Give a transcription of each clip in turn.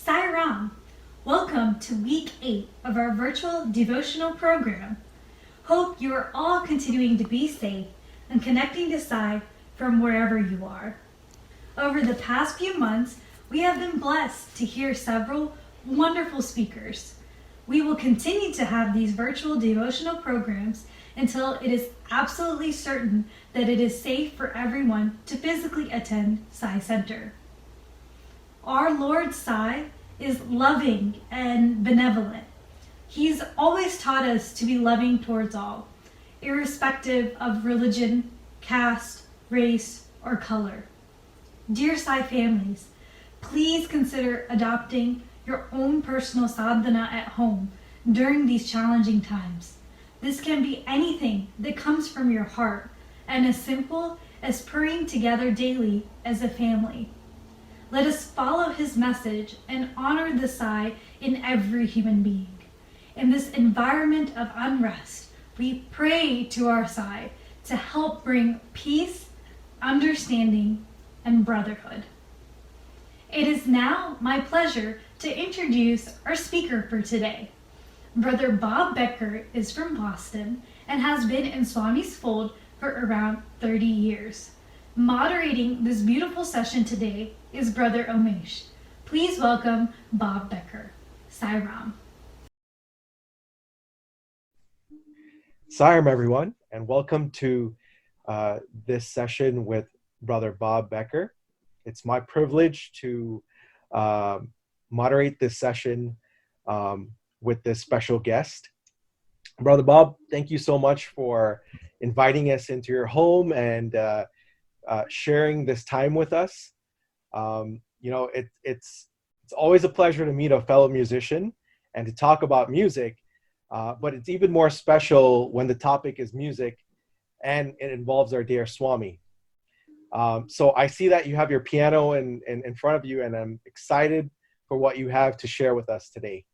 Siren, welcome to week 8 of our virtual devotional program. Hope you are all continuing to be safe and connecting to Sai from wherever you are. Over the past few months, we have been blessed to hear several wonderful speakers. We will continue to have these virtual devotional programs until it is absolutely certain that it is safe for everyone to physically attend Sai Center. Our Lord Sai is loving and benevolent. He's always taught us to be loving towards all, irrespective of religion, caste, race, or color. Dear Sai families, please consider adopting your own personal sadhana at home during these challenging times. This can be anything that comes from your heart and as simple as praying together daily as a family. Let us follow his message and honor the Sai in every human being. In this environment of unrest, we pray to our Sai to help bring peace, understanding, and brotherhood. It is now my pleasure to introduce our speaker for today. Brother Bob Becker is from Boston and has been in Swami's fold for around 30 years. Moderating this beautiful session today is Brother Omesh. Please welcome Bob Becker. Siren. Siren, everyone, and welcome to this session with Brother Bob Becker. It's my privilege to moderate this session with this special guest. Brother Bob, thank you so much for inviting us into your home and sharing this time with us. It's always a pleasure to meet a fellow musician and to talk about music, but it's even more special when the topic is music and it involves our dear Swami. So I see that you have your piano in front of you, and I'm excited for what you have to share with us today.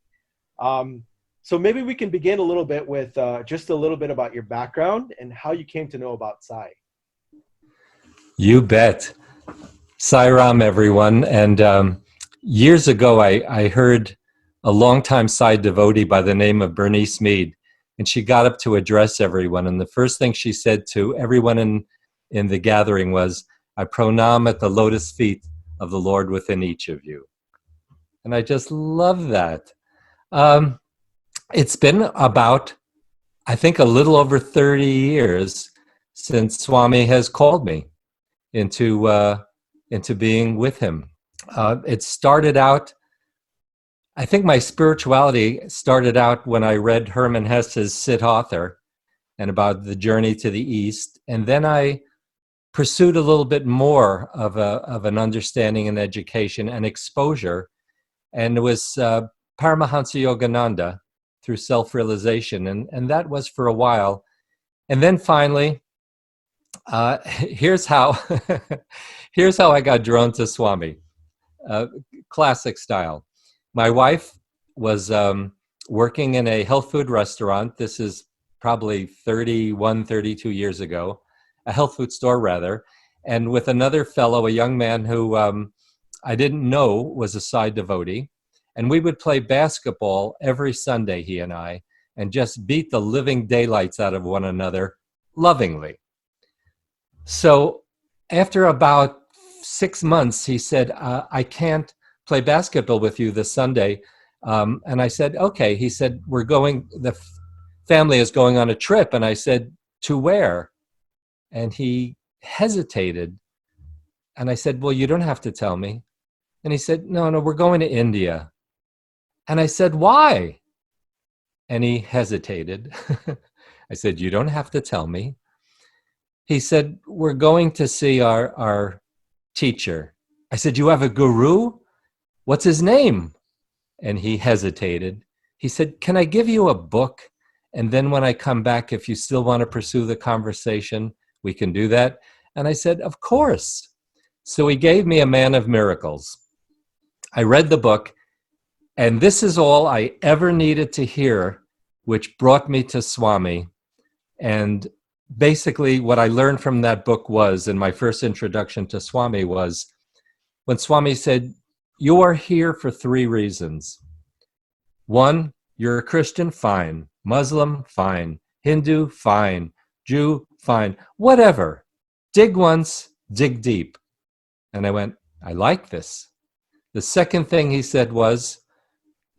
So maybe we can begin a little bit with just a little bit about your background and how you came to know about Sai. You bet. Sairam, everyone. And years ago, I heard a longtime Sai devotee by the name of Bernice Mead, and she got up to address everyone. And the first thing she said to everyone in the gathering was, "I pranam at the lotus feet of the Lord within each of you." And I just love that. It's been about, I think, a little over 30 years since Swami has called me into being with him. It started out, I think my spirituality started out when I read Hermann Hesse's Siddhartha and about the journey to the East. And then I pursued a little bit more of an understanding and education and exposure. And it was Paramahansa Yogananda through self-realization. And that was for a while. And then finally, here's how I got drawn to Swami, classic style. My wife was working in a health food restaurant. This is probably 31, 32 years ago, a health food store rather, and with another fellow, a young man who I didn't know was a Sai devotee. And we would play basketball every Sunday, he and I, and just beat the living daylights out of one another lovingly. So after about 6 months, he said, I can't play basketball with you this Sunday. And I said, okay. He said, the family is going on a trip. And I said, to where? And he hesitated. And I said, well, you don't have to tell me. And he said, no, we're going to India. And I said, why? And he hesitated. I said, you don't have to tell me. He said, we're going to see our teacher. I said, you have a guru? What's his name? And he hesitated. He said, can I give you a book? And then when I come back, if you still want to pursue the conversation, we can do that. And I said, of course. So he gave me A Man of Miracles. I read the book, and this is all I ever needed to hear, which brought me to Swami. And basically what I learned from that book was, in my first introduction to Swami was, when Swami said, you are here for three reasons. One, you're a Christian, fine. Muslim, fine. Hindu, fine. Jew, fine. Whatever. Dig once, dig deep. And I went, I like this. The second thing he said was,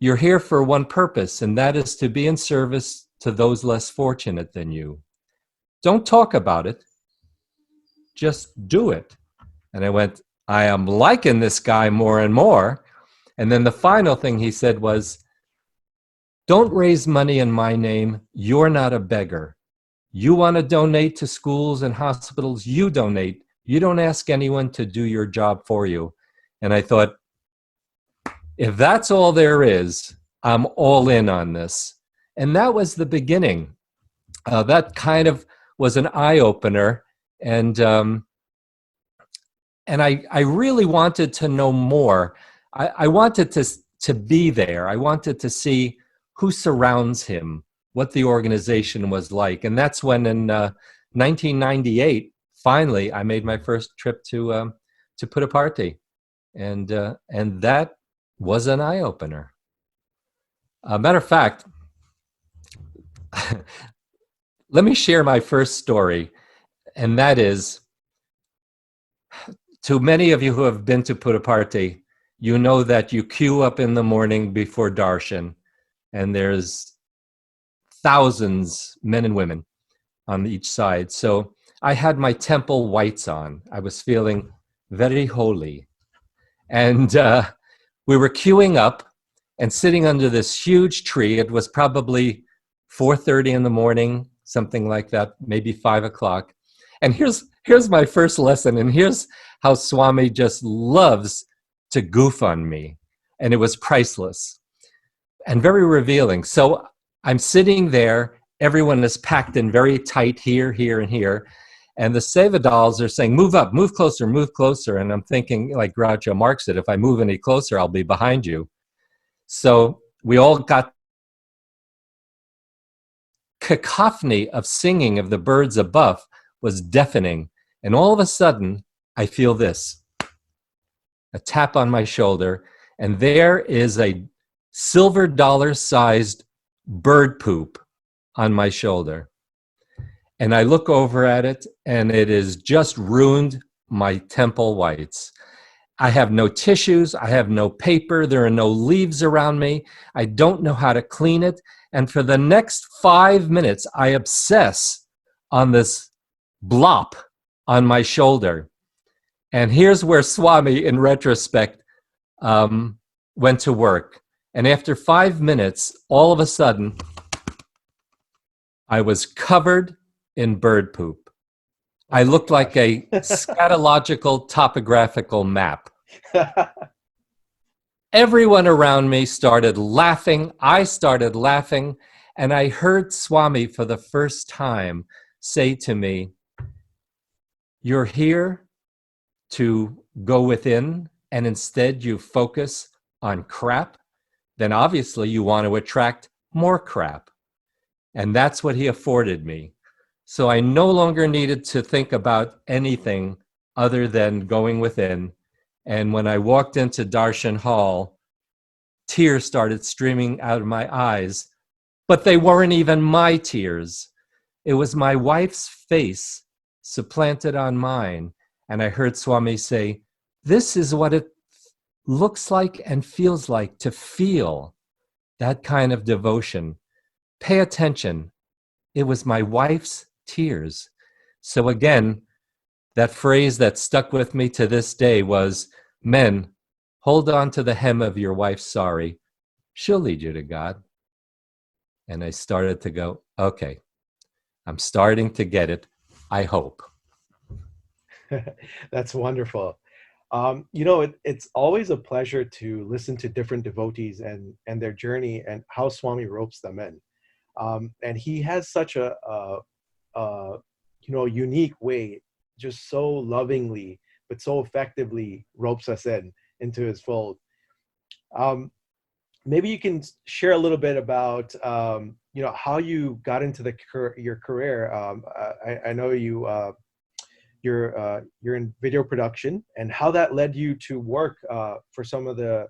you're here for one purpose, and that is to be in service to those less fortunate than you. Don't talk about it. Just do it. And I went, I am liking this guy more and more. And then the final thing he said was, don't raise money in my name. You're not a beggar. You want to donate to schools and hospitals, you donate. You don't ask anyone to do your job for you. And I thought, if that's all there is, I'm all in on this. And that was the beginning. That kind of was an eye-opener. And I really wanted to know more. I wanted to be there. I wanted to see who surrounds him, what the organization was like. And that's when in 1998, finally, I made my first trip to Puttaparthi. And that was an eye-opener. Matter of fact, let me share my first story. And that is, to many of you who have been to Puttaparthi, you know that you queue up in the morning before darshan, and there's thousands, men and women, on each side. So I had my temple whites on. I was feeling very holy. And we were queuing up and sitting under this huge tree. It was probably 4:30 in the morning, something like that, maybe 5 o'clock. And here's my first lesson, and here's how Swami just loves to goof on me. And it was priceless and very revealing. So I'm sitting there, everyone is packed in very tight here, here, and here. And the Sevadals are saying, move up, move closer, move closer. And I'm thinking, like Groucho Marx said, if I move any closer, I'll be behind you. So we all got cacophony of singing of the birds above was deafening. And all of a sudden, I feel this, a tap on my shoulder, and there is a silver dollar-sized bird poop on my shoulder. And I look over at it, and it has just ruined my temple whites. I have no tissues, I have no paper, there are no leaves around me, I don't know how to clean it, and for the next 5 minutes, I obsess on this blop on my shoulder. And here's where Swami, in retrospect, went to work. And after 5 minutes, all of a sudden, I was covered in bird poop. I looked like a scatological topographical map. Everyone around me started laughing. I started laughing. And I heard Swami for the first time say to me, you're here to go within, and instead you focus on crap, then obviously you want to attract more crap. And that's what he afforded me. So I no longer needed to think about anything other than going within. And when I walked into Darshan Hall, tears started streaming out of my eyes, but they weren't even my tears. It was my wife's face supplanted on mine. And I heard Swami say, this is what it looks like and feels like to feel that kind of devotion. Pay attention. It was my wife's tears. So again, that phrase that stuck with me to this day was, men, hold on to the hem of your wife's sari. She'll lead you to God. And I started to go, okay, I'm starting to get it, I hope. That's wonderful. It's always a pleasure to listen to different devotees and their journey and how Swami ropes them in. And he has such a unique way, just so lovingly, but so effectively ropes us into his fold. Maybe you can share a little bit about, how you got into your career. I know you you're in video production, and how that led you to work for some of the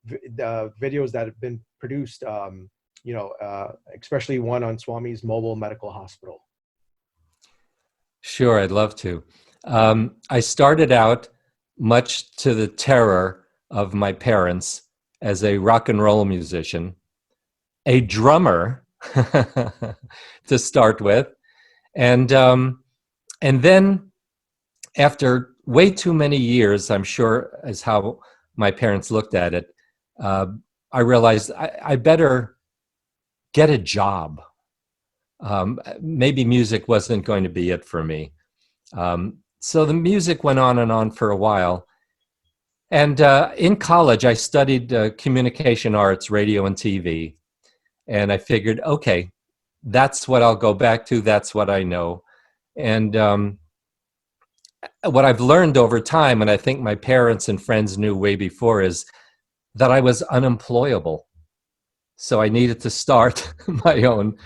videos that have been produced, especially one on Swami's mobile medical hospital. Sure, I'd love to. I started out, much to the terror of my parents, as a rock and roll musician, a drummer to start with, and then after way too many years, I'm sure is how my parents looked at it, I realized I better get a job. Maybe music wasn't going to be it for me. So the music went on for a while. And in college, I studied communication arts, radio and TV. And I figured, okay, that's what I'll go back to. That's what I know. And what I've learned over time, and I think my parents and friends knew way before, is that I was unemployable. So I needed to start my own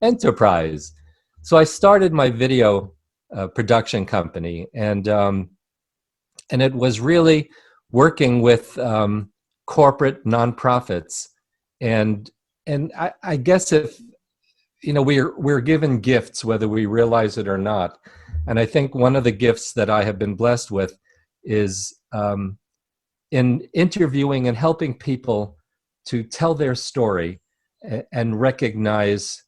enterprise. So I started my video production company, and it was really working with corporate nonprofits, and I guess if we're given gifts whether we realize it or not, and I think one of the gifts that I have been blessed with is in interviewing and helping people to tell their story and recognize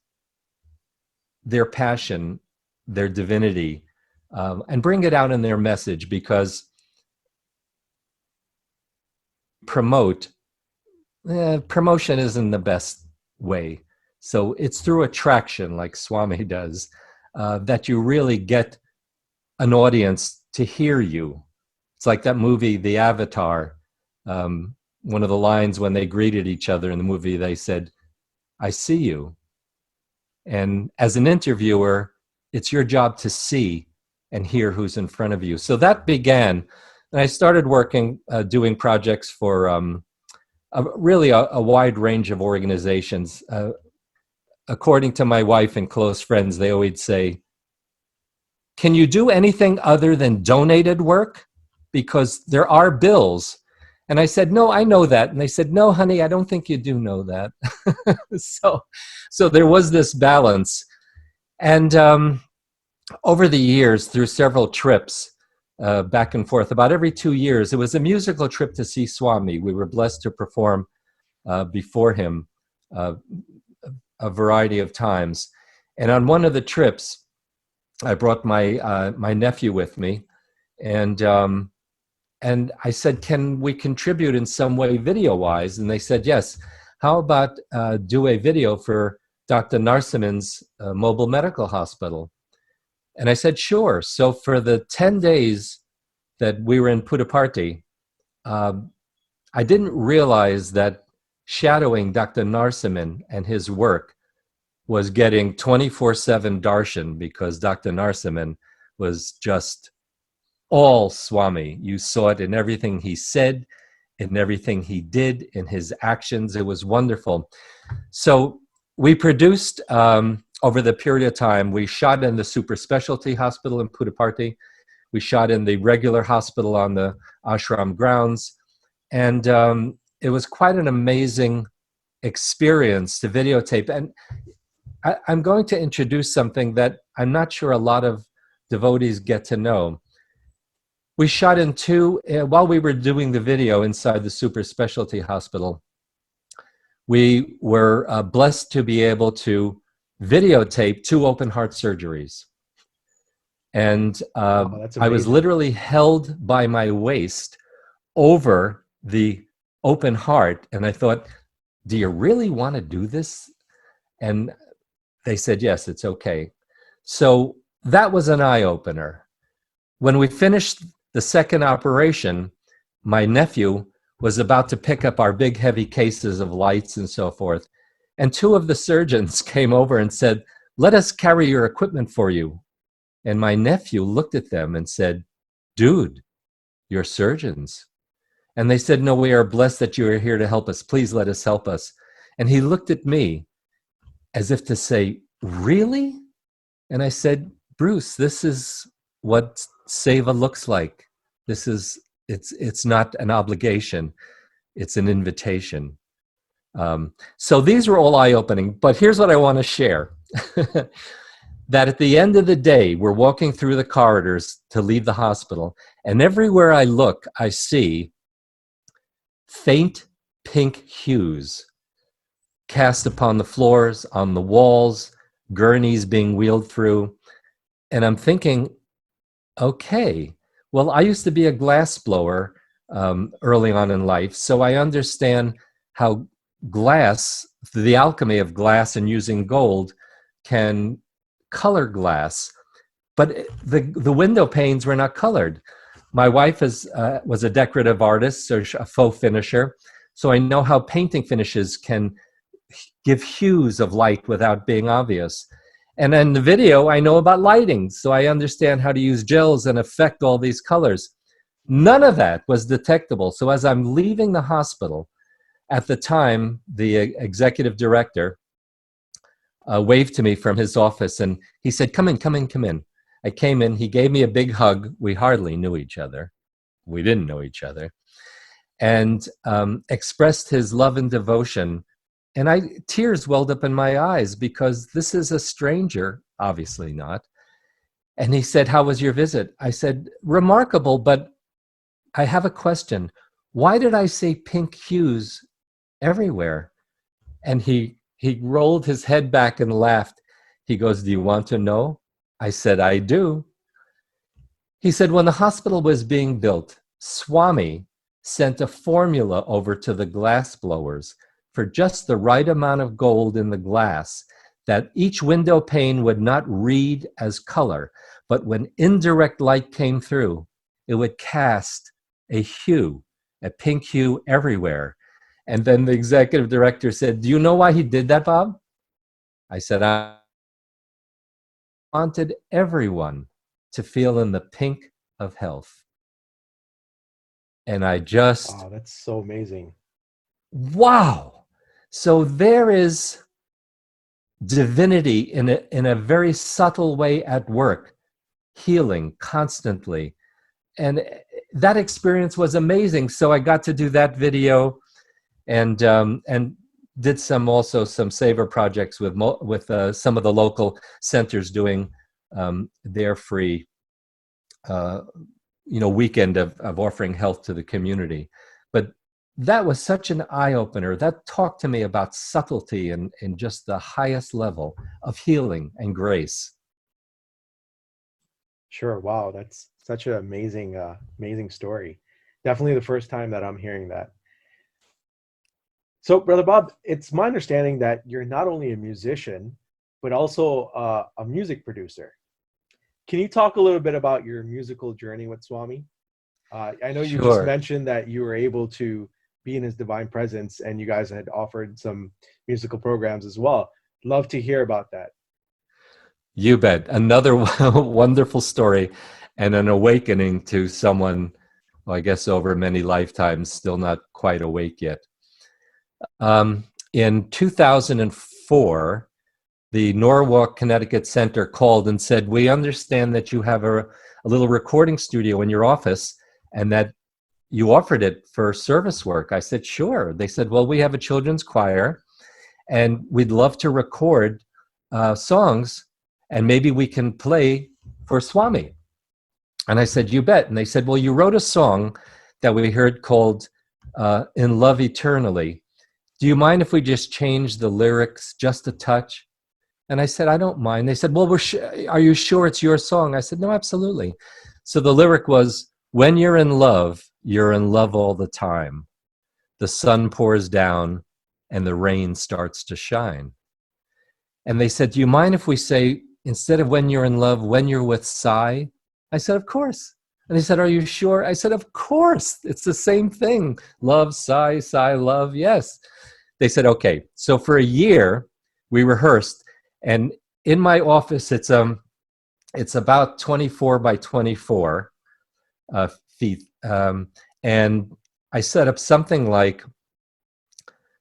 their passion, their divinity, and bring it out in their message, because promotion isn't the best way. So it's through attraction, like Swami does, that you really get an audience to hear you. It's like that movie, The Avatar. One of the lines when they greeted each other in the movie, they said, "I see you." And as an interviewer, it's your job to see and hear who's in front of you. So that began, and I started working, doing projects for really a wide range of organizations. According to my wife and close friends, they always say, "Can you do anything other than donated work? Because there are bills." And I said, "No, I know that." And they said, "No, honey, I don't think you do know that." So there was this balance. And over the years, through several trips back and forth, about every 2 years, it was a musical trip to see Swami. We were blessed to perform before him a variety of times. And on one of the trips, I brought my nephew with me, and I said, "Can we contribute in some way video-wise?" And they said, "Yes. How about do a video for Dr. Narsiman's mobile medical hospital?" And I said, "Sure." So for the 10 days that we were in Puttaparthi, I didn't realize that shadowing Dr. Narsiman and his work was getting 24/7 darshan, because Dr. Narsiman was just all Swami. You saw it in everything he said, in everything he did, in his actions. It was wonderful. So we produced, over the period of time, we shot in the super specialty hospital in Puttaparthi. We shot in the regular hospital on the ashram grounds. And it was quite an amazing experience to videotape. And I'm going to introduce something that I'm not sure a lot of devotees get to know. We shot in while we were doing the video inside the super specialty hospital, we were blessed to be able to videotape 2 open heart surgeries. And I was literally held by my waist over the open heart. And I thought, "Do you really want to do this?" And they said, "Yes, it's okay." So that was an eye-opener. When we finished the second operation, my nephew was about to pick up our big heavy cases of lights and so forth. And 2 of the surgeons came over and said, "Let us carry your equipment for you." And my nephew looked at them and said, "Dude, you're surgeons." And they said, "No, we are blessed that you are here to help us. Please let us help us." And he looked at me as if to say, "Really?" And I said, "Bruce, this is what Seva looks like. It's not an obligation, it's an invitation. So these were all eye-opening, but here's what I want to share. That at the end of the day, we're walking through the corridors to leave the hospital, and everywhere I look, I see faint pink hues cast upon the floors, on the walls, gurneys being wheeled through. And I'm thinking, okay, well, I used to be a glass blower early on in life, so I understand how glass, the alchemy of glass and using gold, can color glass. But the window panes were not colored. My wife was a decorative artist, so a faux finisher, so I know how painting finishes can give hues of light without being obvious. And in the video, I know about lighting, so I understand how to use gels and affect all these colors. None of that was detectable. So as I'm leaving the hospital, at the time, the executive director waved to me from his office, and he said, "Come in, come in, come in." I came in, he gave me a big hug. We hardly knew each other. We didn't know each other. And expressed his love and devotion. And tears welled up in my eyes because this is a stranger, obviously not. And he said, "How was your visit?" I said, "Remarkable, but I have a question. Why did I say pink hues everywhere?" And he rolled his head back and laughed. He goes, "Do you want to know?" I said, "I do." He said, "When the hospital was being built, Swami sent a formula over to the glass blowers for just the right amount of gold in the glass that each window pane would not read as color, but when indirect light came through, it would cast a hue, a pink hue everywhere." And then the executive director said, "Do you know why he did that, Bob?" I said, "I wanted everyone to feel in the pink of health." And I just, Wow, that's so amazing. wow. So there is divinity in a very subtle way at work, healing constantly. And that experience was amazing. So I got to do that video and did some saver projects with some of the local centers doing their free weekend of offering health to the community. But that was such an eye-opener. That talked to me about subtlety and just the highest level of healing and grace. Sure. Wow, that's such an amazing story. Definitely the first time that I'm hearing that. So, Brother Bob, it's my understanding that you're not only a musician, but also a music producer. Can you talk a little bit about your musical journey with Swami? I know you just Sure. mentioned that you were able to be in his divine presence and you guys had offered some musical programs as well. Love to hear about that. You bet. Another wonderful story and an awakening to someone, well, I guess over many lifetimes, still not quite awake yet. In 2004, the Norwalk, Connecticut Center called and said, "We understand that you have a little recording studio in your office and that you offered it for service work." I said, "Sure." They said, "Well, we have a children's choir and we'd love to record songs and maybe we can play for Swami." And I said, "You bet." And they said, "Well, you wrote a song that we heard called In Love Eternally. Do you mind if we just change the lyrics just a touch?" And I said, "I don't mind." They said, "Well, are you sure it's your song?" I said, "No, absolutely." So the lyric was, "When you're in love all the time. The sun pours down and the rain starts to shine." And they said, "Do you mind if we say, instead of when you're in love, when you're with Sai?" I said, "Of course." And they said, "Are you sure?" I said, "Of course. It's the same thing. Love, Sai, Sai, love. Yes." They said, "Okay." So for a year, we rehearsed. And in my office, it's about 24 by 24 feet. And I set up something like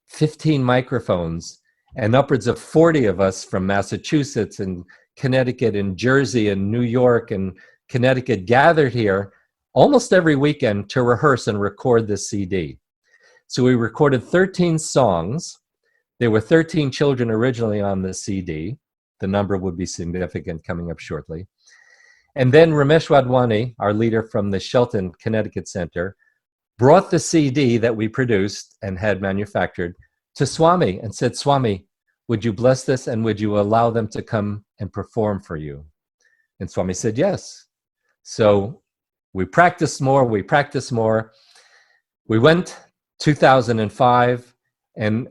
15 microphones, and upwards of 40 of us from Massachusetts and Connecticut and Jersey and New York and Connecticut gathered here almost every weekend to rehearse and record this CD. So we recorded 13 songs. There were 13 children originally on the CD. The number would be significant coming up shortly. And then Ramesh Wadhwani, our leader from the Shelton, Connecticut Center, brought the CD that we produced and had manufactured to Swami and said, Swami, would you bless this and would you allow them to come and perform for you? And Swami said, yes. So we practiced more, we went 2005, and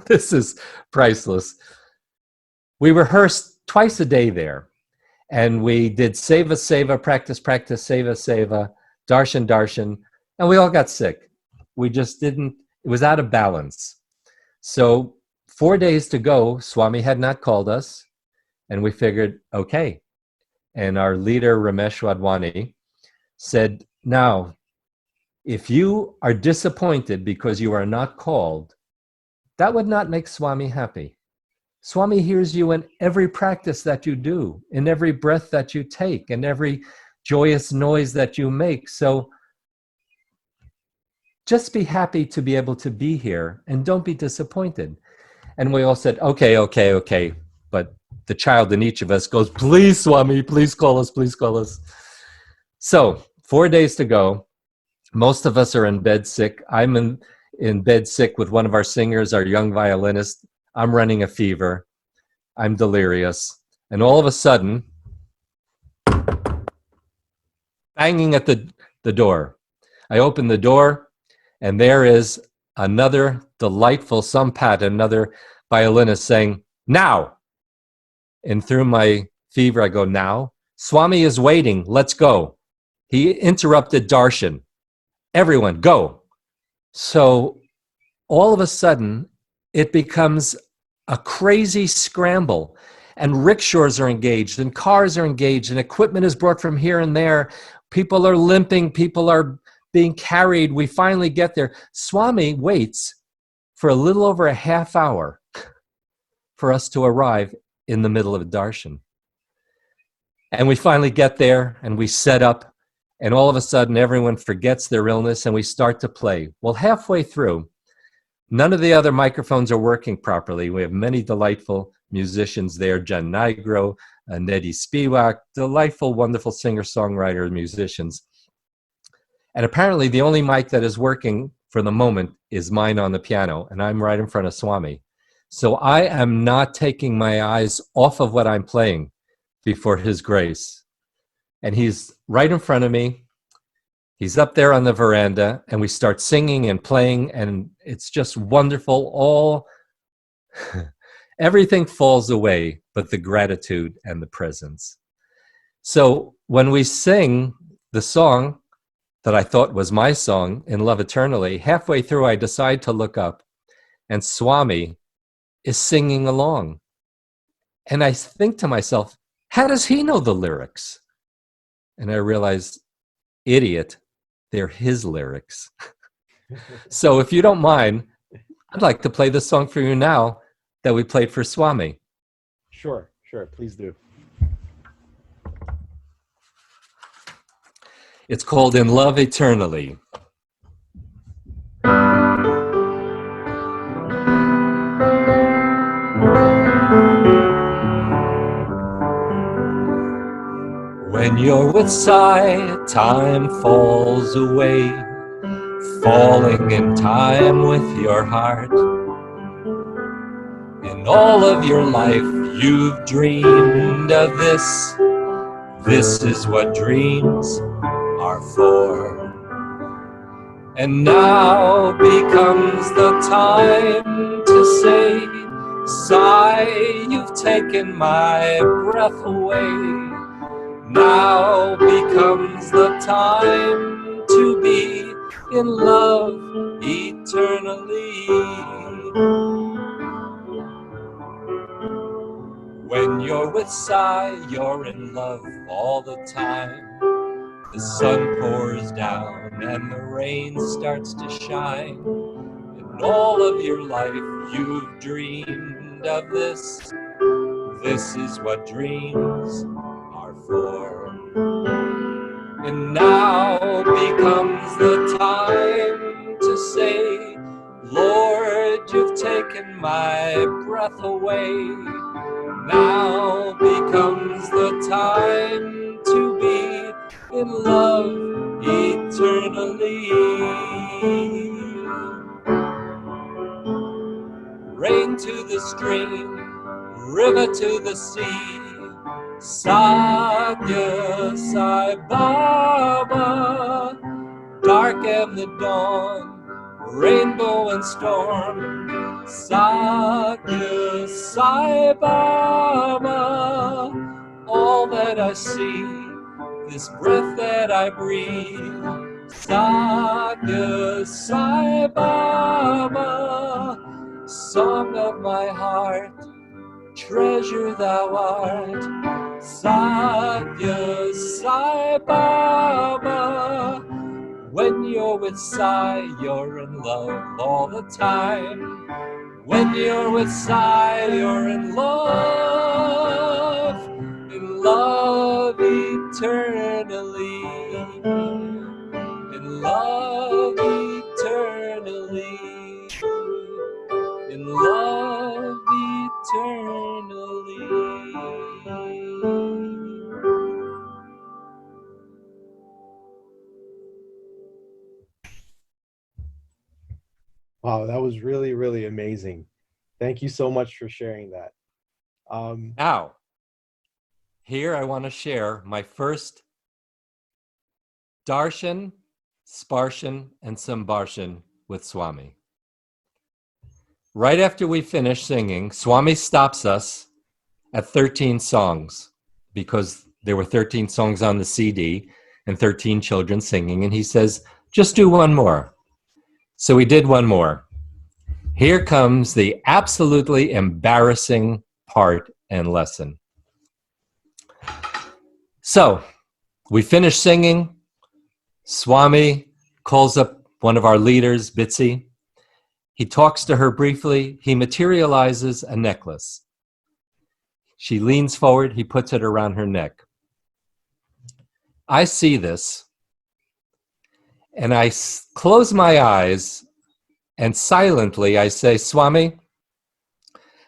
this is priceless. We rehearsed twice a day there, and we did Seva, Seva, practice, Seva, Seva, Darshan, Darshan, and we all got sick. We just didn't, it was out of balance. So 4 days to go, Swami had not called us, and we figured, okay. And our leader, Ramesh Wadhwani, said, now, if you are disappointed because you are not called, that would not make Swami happy. Swami hears you in every practice that you do, in every breath that you take, in every joyous noise that you make. So just be happy to be able to be here and don't be disappointed. And we all said, okay. But the child in each of us goes, please, Swami, please call us, please call us. So 4 days to go. Most of us are in bed sick. I'm in bed sick with one of our singers, our young violinist. I'm running a fever. I'm delirious. And all of a sudden, banging at the door. I open the door, and there is another delightful sampat, another violinist saying, now. And through my fever, I go, now? Swami is waiting. Let's go. He interrupted Darshan. Everyone, go. So all of a sudden, it becomes a crazy scramble, and rickshaws are engaged, and cars are engaged, and equipment is brought from here and there. People are limping, people are being carried. We finally get there. Swami waits for a little over a half hour for us to arrive in the middle of darshan. And we finally get there, and we set up, and all of a sudden everyone forgets their illness, and we start to play. Well, halfway through, none of the other microphones are working properly. We have many delightful musicians there, Jen Nigro, Neddy Spivak, delightful, wonderful singer-songwriter musicians. And apparently the only mic that is working for the moment is mine on the piano, and I'm right in front of Swami. So I am not taking my eyes off of what I'm playing before His grace. And He's right in front of me. He's up there on the veranda, and we start singing and playing, and it's just wonderful. All everything falls away but the gratitude and the presence. So when we sing the song that I thought was my song, In Love Eternally, halfway through I decide to look up, and Swami is singing along. And I think to myself, how does he know the lyrics? And I realize, idiot, they're his lyrics. So if you don't mind, I'd like to play this song for you now that we played for Swami. Sure, please do. It's called In Love Eternally. When you're with Sai, time falls away, falling in time with your heart. In all of your life, you've dreamed of this. This is what dreams are for. And now becomes the time to say, Sai, you've taken my breath away. Now becomes the time to be in love eternally. When you're with Sai, you're in love all the time. The sun pours down and the rain starts to shine. In all of your life, you've dreamed of this. This is what dreams are for. And now becomes the time to say, Lord, you've taken my breath away. Now becomes the time to be in love eternally. Rain to the stream, river to the sea, Satya Sai Baba. Dark and the dawn, rainbow and storm, Satya Sai Baba. All that I see, this breath that I breathe, Satya Sai Baba. Song of my heart, treasure thou art, Satya Sai Baba. When you're with Sai, you're in love all the time. When you're with Sai, you're in love eternally. In love eternally. In love eternally. Wow, that was really, really amazing. Thank you so much for sharing that. Now, here I want to share my first darshan, sparshan, and sambarshan with Swami. Right after we finish singing, Swami stops us at 13 songs because there were 13 songs on the CD and 13 children singing, and he says, just do one more. So we did one more. Here comes the absolutely embarrassing part and lesson. So we finish singing. Swami calls up one of our leaders, Bitsy. He talks to her briefly. He materializes a necklace. She leans forward. He puts it around her neck. I see this, and I close my eyes, and silently I say, Swami,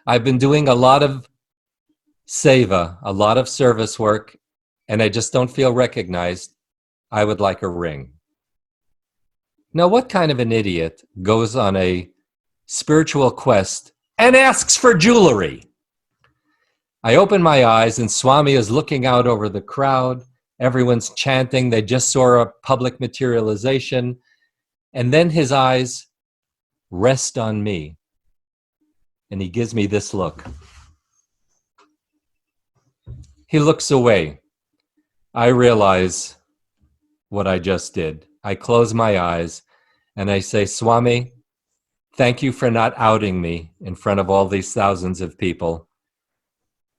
I've been doing a lot of seva, a lot of service work, and I just don't feel recognized. I would like a ring. Now, what kind of an idiot goes on a spiritual quest and asks for jewelry? I open my eyes, and Swami is looking out over the crowd. Everyone's chanting. They just saw a public materialization. And then his eyes rest on me, and he gives me this look. He looks away. I realize what I just did. I close my eyes, and I say, Swami, thank you for not outing me in front of all these thousands of people.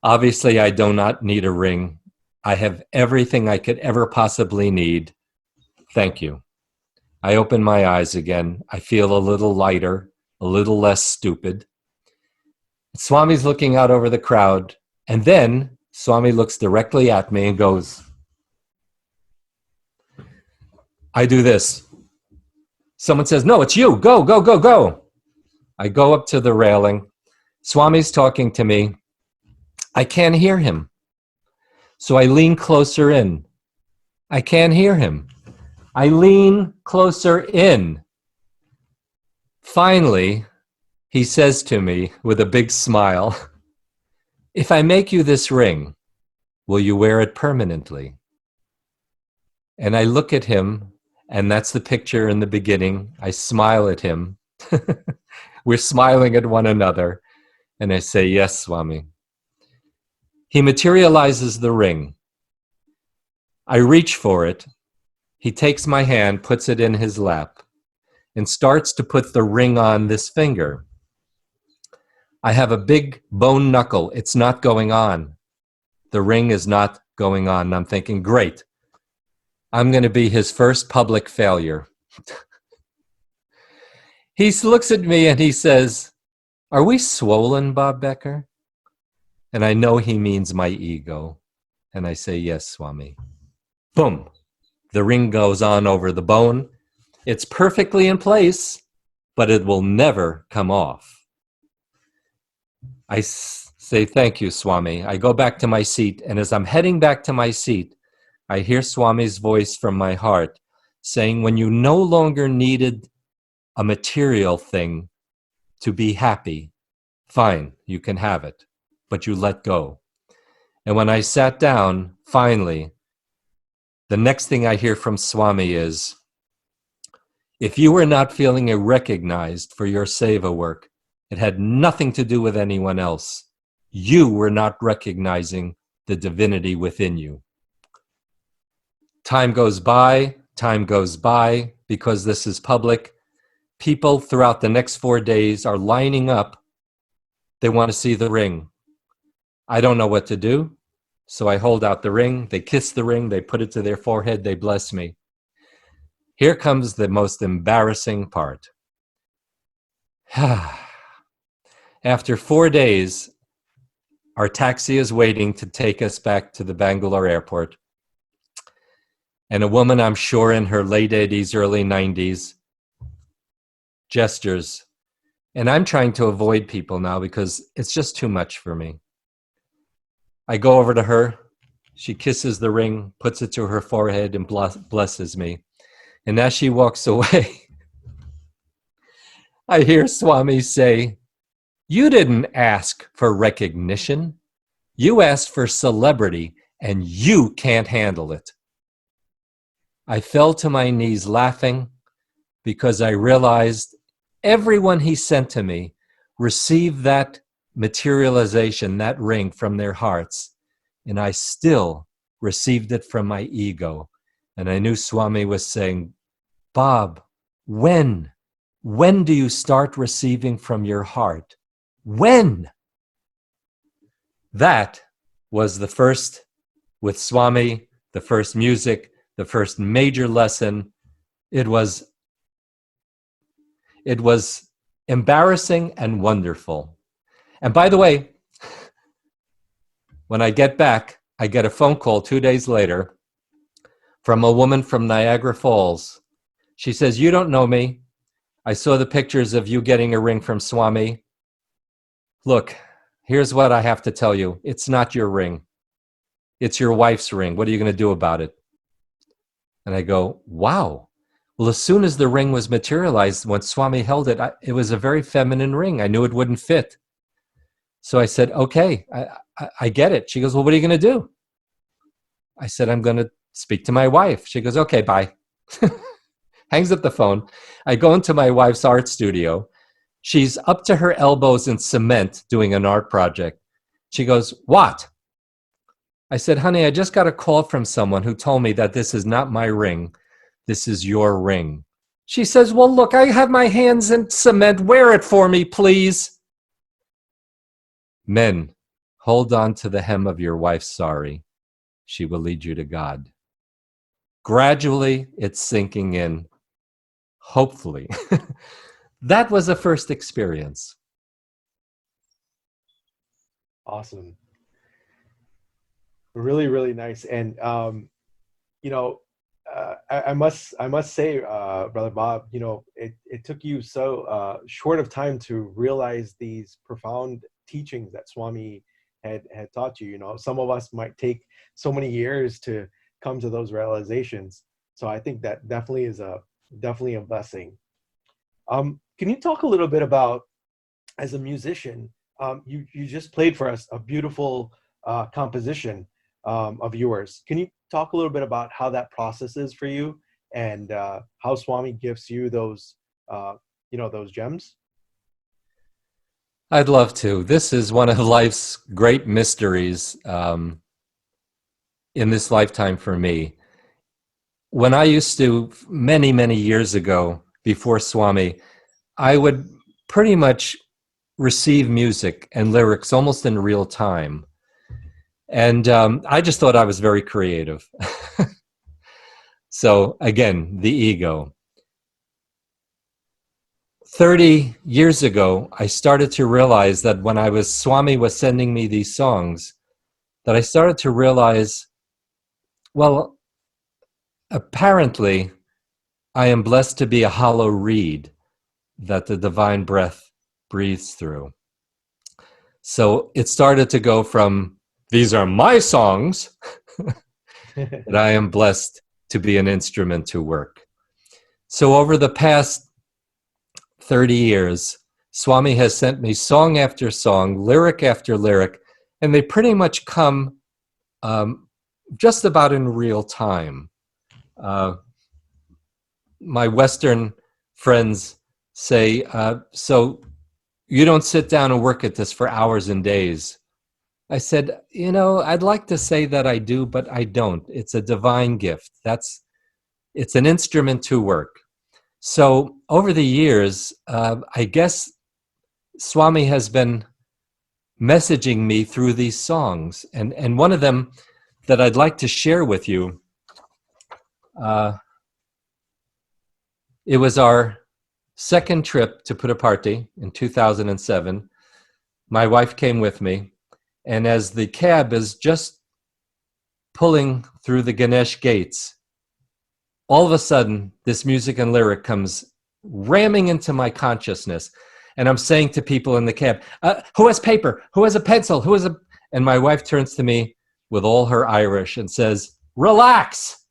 Obviously, I do not need a ring. I have everything I could ever possibly need. Thank you. I open my eyes again. I feel a little lighter, a little less stupid. Swami's looking out over the crowd, and then Swami looks directly at me and goes, I do this. Someone says, no, it's you. Go, go, go, go. I go up to the railing. Swami's talking to me. I can't hear him. So I lean closer in. I can't hear him. I lean closer in. Finally, he says to me with a big smile, if I make you this ring, will you wear it permanently? And I look at him, and that's the picture in the beginning. I smile at him. We're smiling at one another. And I say, yes, Swami. He materializes the ring. I reach for it. He takes my hand, puts it in his lap, and starts to put the ring on this finger. I have a big bone knuckle. It's not going on. The ring is not going on. And I'm thinking, great. I'm going to be his first public failure. He looks at me and he says, are we swollen, Bob Becker? And I know he means my ego. And I say, yes, Swami. Boom. The ring goes on over the bone. It's perfectly in place, but it will never come off. I say, thank you, Swami. I go back to my seat, and as I'm heading back to my seat, I hear Swami's voice from my heart saying, when you no longer needed a material thing to be happy, fine, you can have it, but you let go. And when I sat down, finally, the next thing I hear from Swami is, if you were not feeling recognized for your seva work, it had nothing to do with anyone else. You were not recognizing the divinity within you. Time goes by, because this is public. People throughout the next 4 days are lining up. They want to see the ring. I don't know what to do, so I hold out the ring. They kiss the ring, they put it to their forehead, they bless me. Here comes the most embarrassing part. After 4 days, our taxi is waiting to take us back to the Bangalore airport. And a woman, I'm sure in her late 80s, early 90s, gestures. And I'm trying to avoid people now because it's just too much for me. I go over to her. She kisses the ring, puts it to her forehead, and blesses me. And as she walks away, I hear Swami say, you didn't ask for recognition. You asked for celebrity, and you can't handle it. I fell to my knees laughing because I realized everyone he sent to me received that materialization, that ring, from their hearts, and I still received it from my ego. And I knew Swami was saying, Bob, when do you start receiving from your heart? When? That was the first, with Swami, the first music, the first major lesson. It was embarrassing and wonderful. And by the way, when I get back, I get a phone call 2 days later from a woman from Niagara Falls. She says, you don't know me. I saw the pictures of you getting a ring from Swami. Look, here's what I have to tell you. It's not your ring. It's your wife's ring. What are you going to do about it? And I go, wow. Well, as soon as the ring was materialized, when Swami held it, it was a very feminine ring. I knew it wouldn't fit. So I said, okay, I get it. She goes, well, what are you going to do? I said, I'm going to speak to my wife. She goes, okay, bye. Hangs up the phone. I go into my wife's art studio. She's up to her elbows in cement doing an art project. She goes, what? I said, honey, I just got a call from someone who told me that this is not my ring. This is your ring. She says, well, look, I have my hands in cement. Wear it for me, please. Men, hold on to the hem of your wife's sari. She will lead you to God. Gradually, it's sinking in. Hopefully. That was a first experience. Awesome. Really, really nice. And, I must say, Brother Bob, it took you so short of time to realize these profound teachings that Swami had taught you. Some of us might take so many years to come to those realizations. So I think that definitely is definitely a blessing. Can you talk a little bit about, as a musician, you just played for us a beautiful composition of yours. Can you talk a little bit about how that process is for you, and how Swami gives you those, those gems? I'd love to. This is one of life's great mysteries in this lifetime for me. When I used to, many, many years ago, before Swami, I would pretty much receive music and lyrics almost in real time. And I just thought I was very creative. So again, the ego. 30 years ago, I started to realize that when Swami was sending me these songs, that I started to realize, well, apparently, I am blessed to be a hollow reed that the divine breath breathes through. So it started to go from, these are my songs, that I am blessed to be an instrument to work. So over the past 30 years, Swami has sent me song after song, lyric after lyric, and they pretty much come just about in real time. My Western friends say, so you don't sit down and work at this for hours and days. I said, I'd like to say that I do, but I don't. It's a divine gift. It's an instrument to work. So over the years, I guess Swami has been messaging me through these songs. And one of them that I'd like to share with you, it was our second trip to Puttaparthi in 2007. My wife came with me. And as the cab is just pulling through the Ganesh gates, all of a sudden, this music and lyric comes ramming into my consciousness. And I'm saying to people in the cab, who has paper? Who has a pencil? And my wife turns to me with all her Irish and says, relax.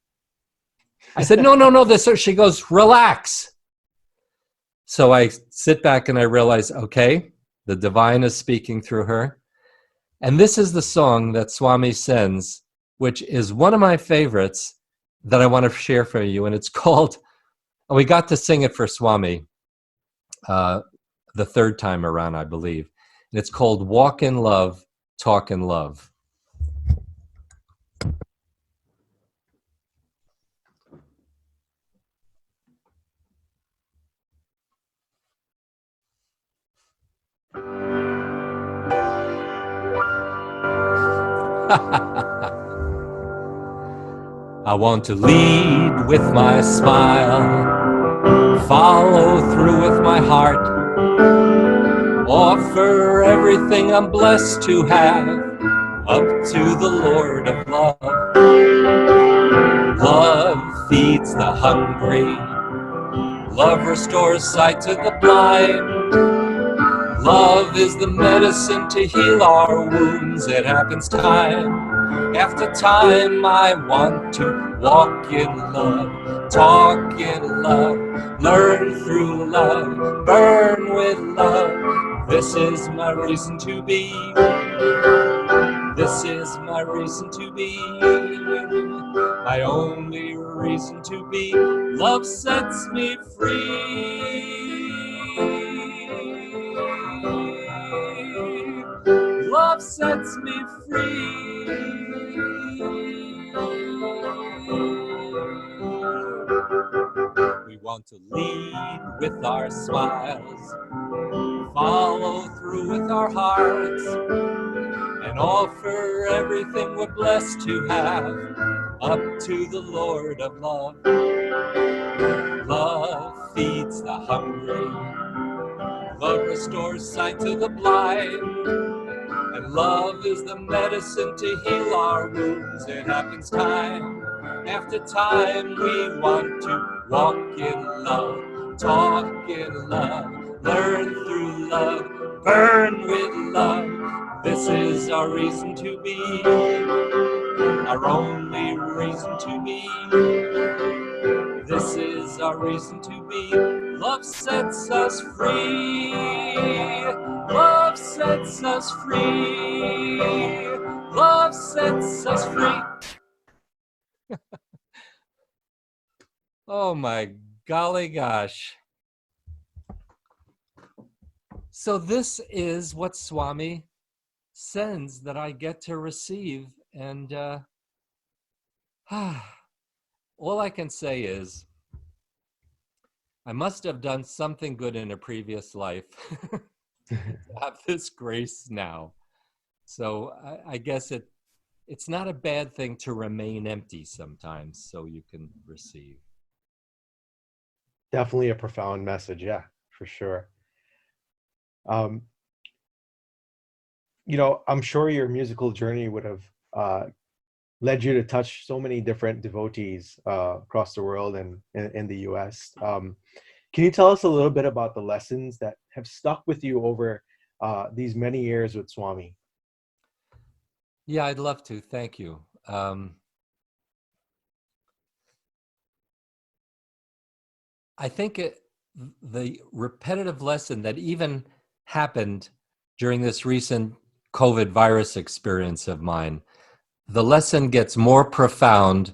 I said, no. She goes, relax. So I sit back and I realize, okay, the divine is speaking through her. And this is the song that Swami sends, which is one of my favorites that I want to share for you. And it's called, we got to sing it for Swami the third time around, I believe. And it's called Walk in Love, Talk in Love. I want to lead with my smile, follow through with my heart, offer everything I'm blessed to have up to the Lord of love. Love feeds the hungry, love restores sight to the blind. Love is the medicine to heal our wounds. It happens time after time. I want to walk in love, talk in love, learn through love, burn with love. This is my reason to be. This is my reason to be. My only reason to be. Love sets me free. Love sets me free. We want to lead with our smiles, follow through with our hearts, and offer everything we're blessed to have up to the Lord of love. Love feeds the hungry, love restores sight to the blind, and love is the medicine to heal our wounds. It happens time after time. We want to walk in love, talk in love, learn through love, burn with love. This is our reason to be, our only reason to be. This is our reason to be. Love sets us free. Love sets us free. Love sets us free. Oh my golly gosh. So this is what Swami sends that I get to receive. And all I can say is, I must have done something good in a previous life to have this grace now. So I guess it's not a bad thing to remain empty sometimes so you can receive. Definitely a profound message, yeah, for sure. I'm sure your musical journey would have led you to touch so many different devotees across the world and in the US. Can you tell us a little bit about the lessons that have stuck with you over these many years with Swami? Yeah, I'd love to. Thank you. I think the repetitive lesson that even happened during this recent COVID virus experience of mine, the lesson gets more profound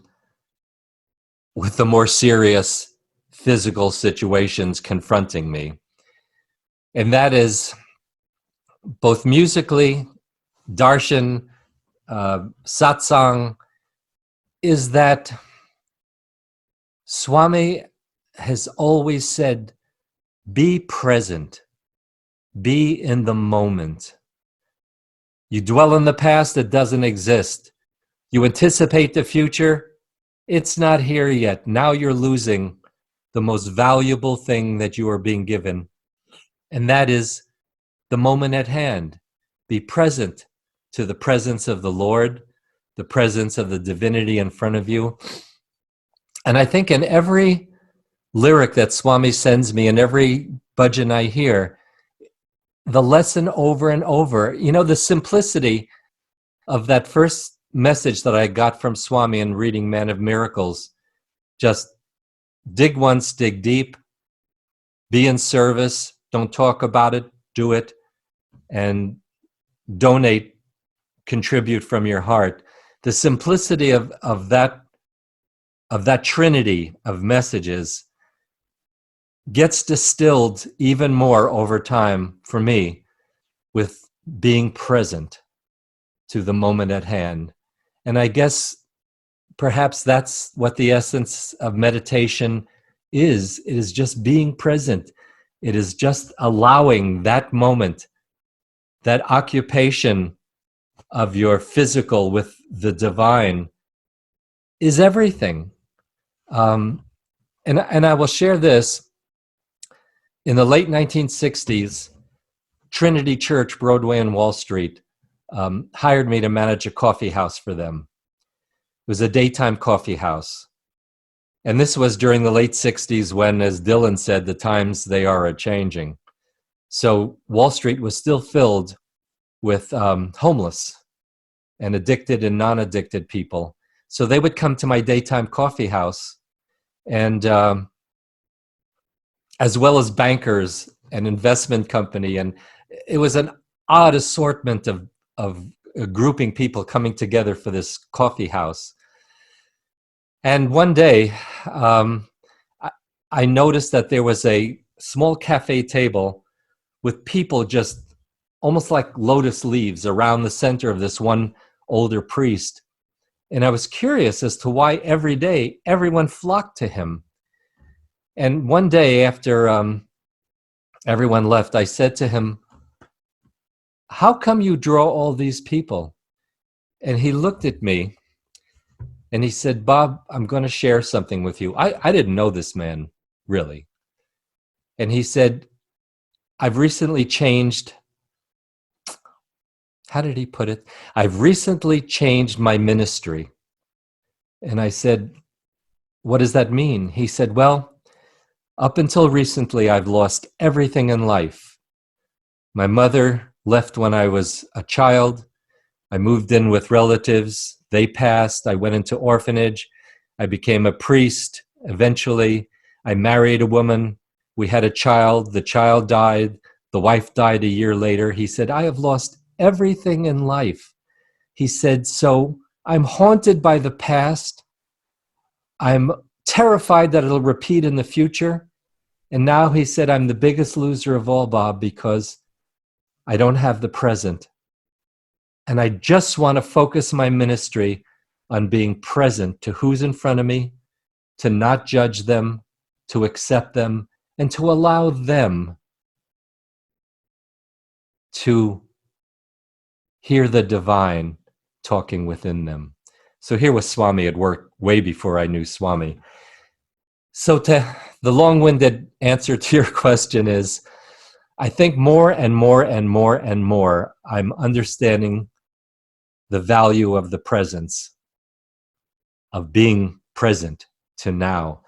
with the more serious physical situations confronting me. And that is both musically, darshan, satsang, is that Swami has always said, be present, be in the moment. You dwell in the past, it doesn't exist. You anticipate the future, it's not here yet. Now you're losing the most valuable thing that you are being given, and that is the moment at hand. Be present to the presence of the Lord, the presence of the divinity in front of you. And I think in every lyric that Swami sends me, and every bhajan I hear, the lesson over and over, the simplicity of that first message that I got from Swami in reading Man of Miracles, just dig once, dig deep, be in service, don't talk about it, do it, and donate, contribute from your heart. The simplicity of that trinity of messages gets distilled even more over time for me with being present to the moment at hand. And I guess perhaps that's what the essence of meditation is. It is just being present. It is just allowing that moment, that occupation of your physical with the divine is everything. And I will share this. In the late 1960s, Trinity Church, Broadway and Wall Street, hired me to manage a coffee house for them. It was a daytime coffee house. And this was during the late 60s when, as Dylan said, the times they are a-changing. So Wall Street was still filled with homeless and addicted and non-addicted people. So they would come to my daytime coffee house, and as well as bankers and investment company. And it was an odd assortment of grouping people coming together for this coffee house. And one day, I noticed that there was a small cafe table with people just almost like lotus leaves around the center of this one older priest. And I was curious as to why every day everyone flocked to him. And one day after everyone left, I said to him, how come you draw all these people? And he looked at me and he said, Bob, I'm going to share something with you. I didn't know this man, really. And he said, I've recently changed, how did he put it? I've recently changed my ministry. And I said, what does that mean? He said, well, up until recently, I've lost everything in life. My mother left when I was a child. I moved in with relatives. They passed. I went into orphanage. I became a priest. Eventually, I married a woman. We had a child. The child died. The wife died a year later. He said, I have lost everything in life. He said, so I'm haunted by the past. I'm terrified that it'll repeat in the future. And now he said, I'm the biggest loser of all, Bob, because I don't have the present. And I just want to focus my ministry on being present to who's in front of me, to not judge them, to accept them, and to allow them to hear the divine talking within them. So here was Swami at work way before I knew Swami. So the long-winded answer to your question is, I think more and more and more and more, I'm understanding the value of the presence of being present to now.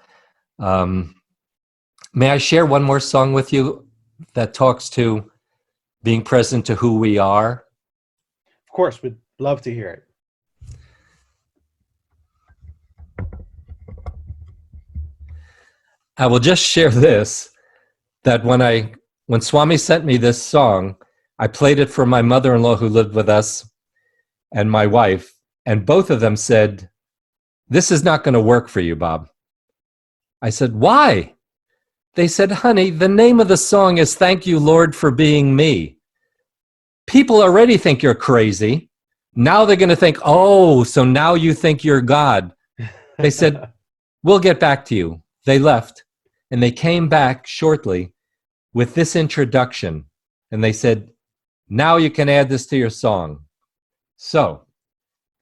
May I share one more song with you that talks to being present to who we are? Of course, we'd love to hear it. I will just share this, that when Swami sent me this song, I played it for my mother-in-law who lived with us and my wife, and both of them said, "This is not going to work for you, Bob." I said, "Why?" They said, "Honey, the name of the song is Thank You, Lord, for Being Me. People already think you're crazy. Now they're going to think, oh, so now you think you're God." They said, "We'll get back to you." They left, and they came back shortly with this introduction, and they said, "Now you can add this to your song." So,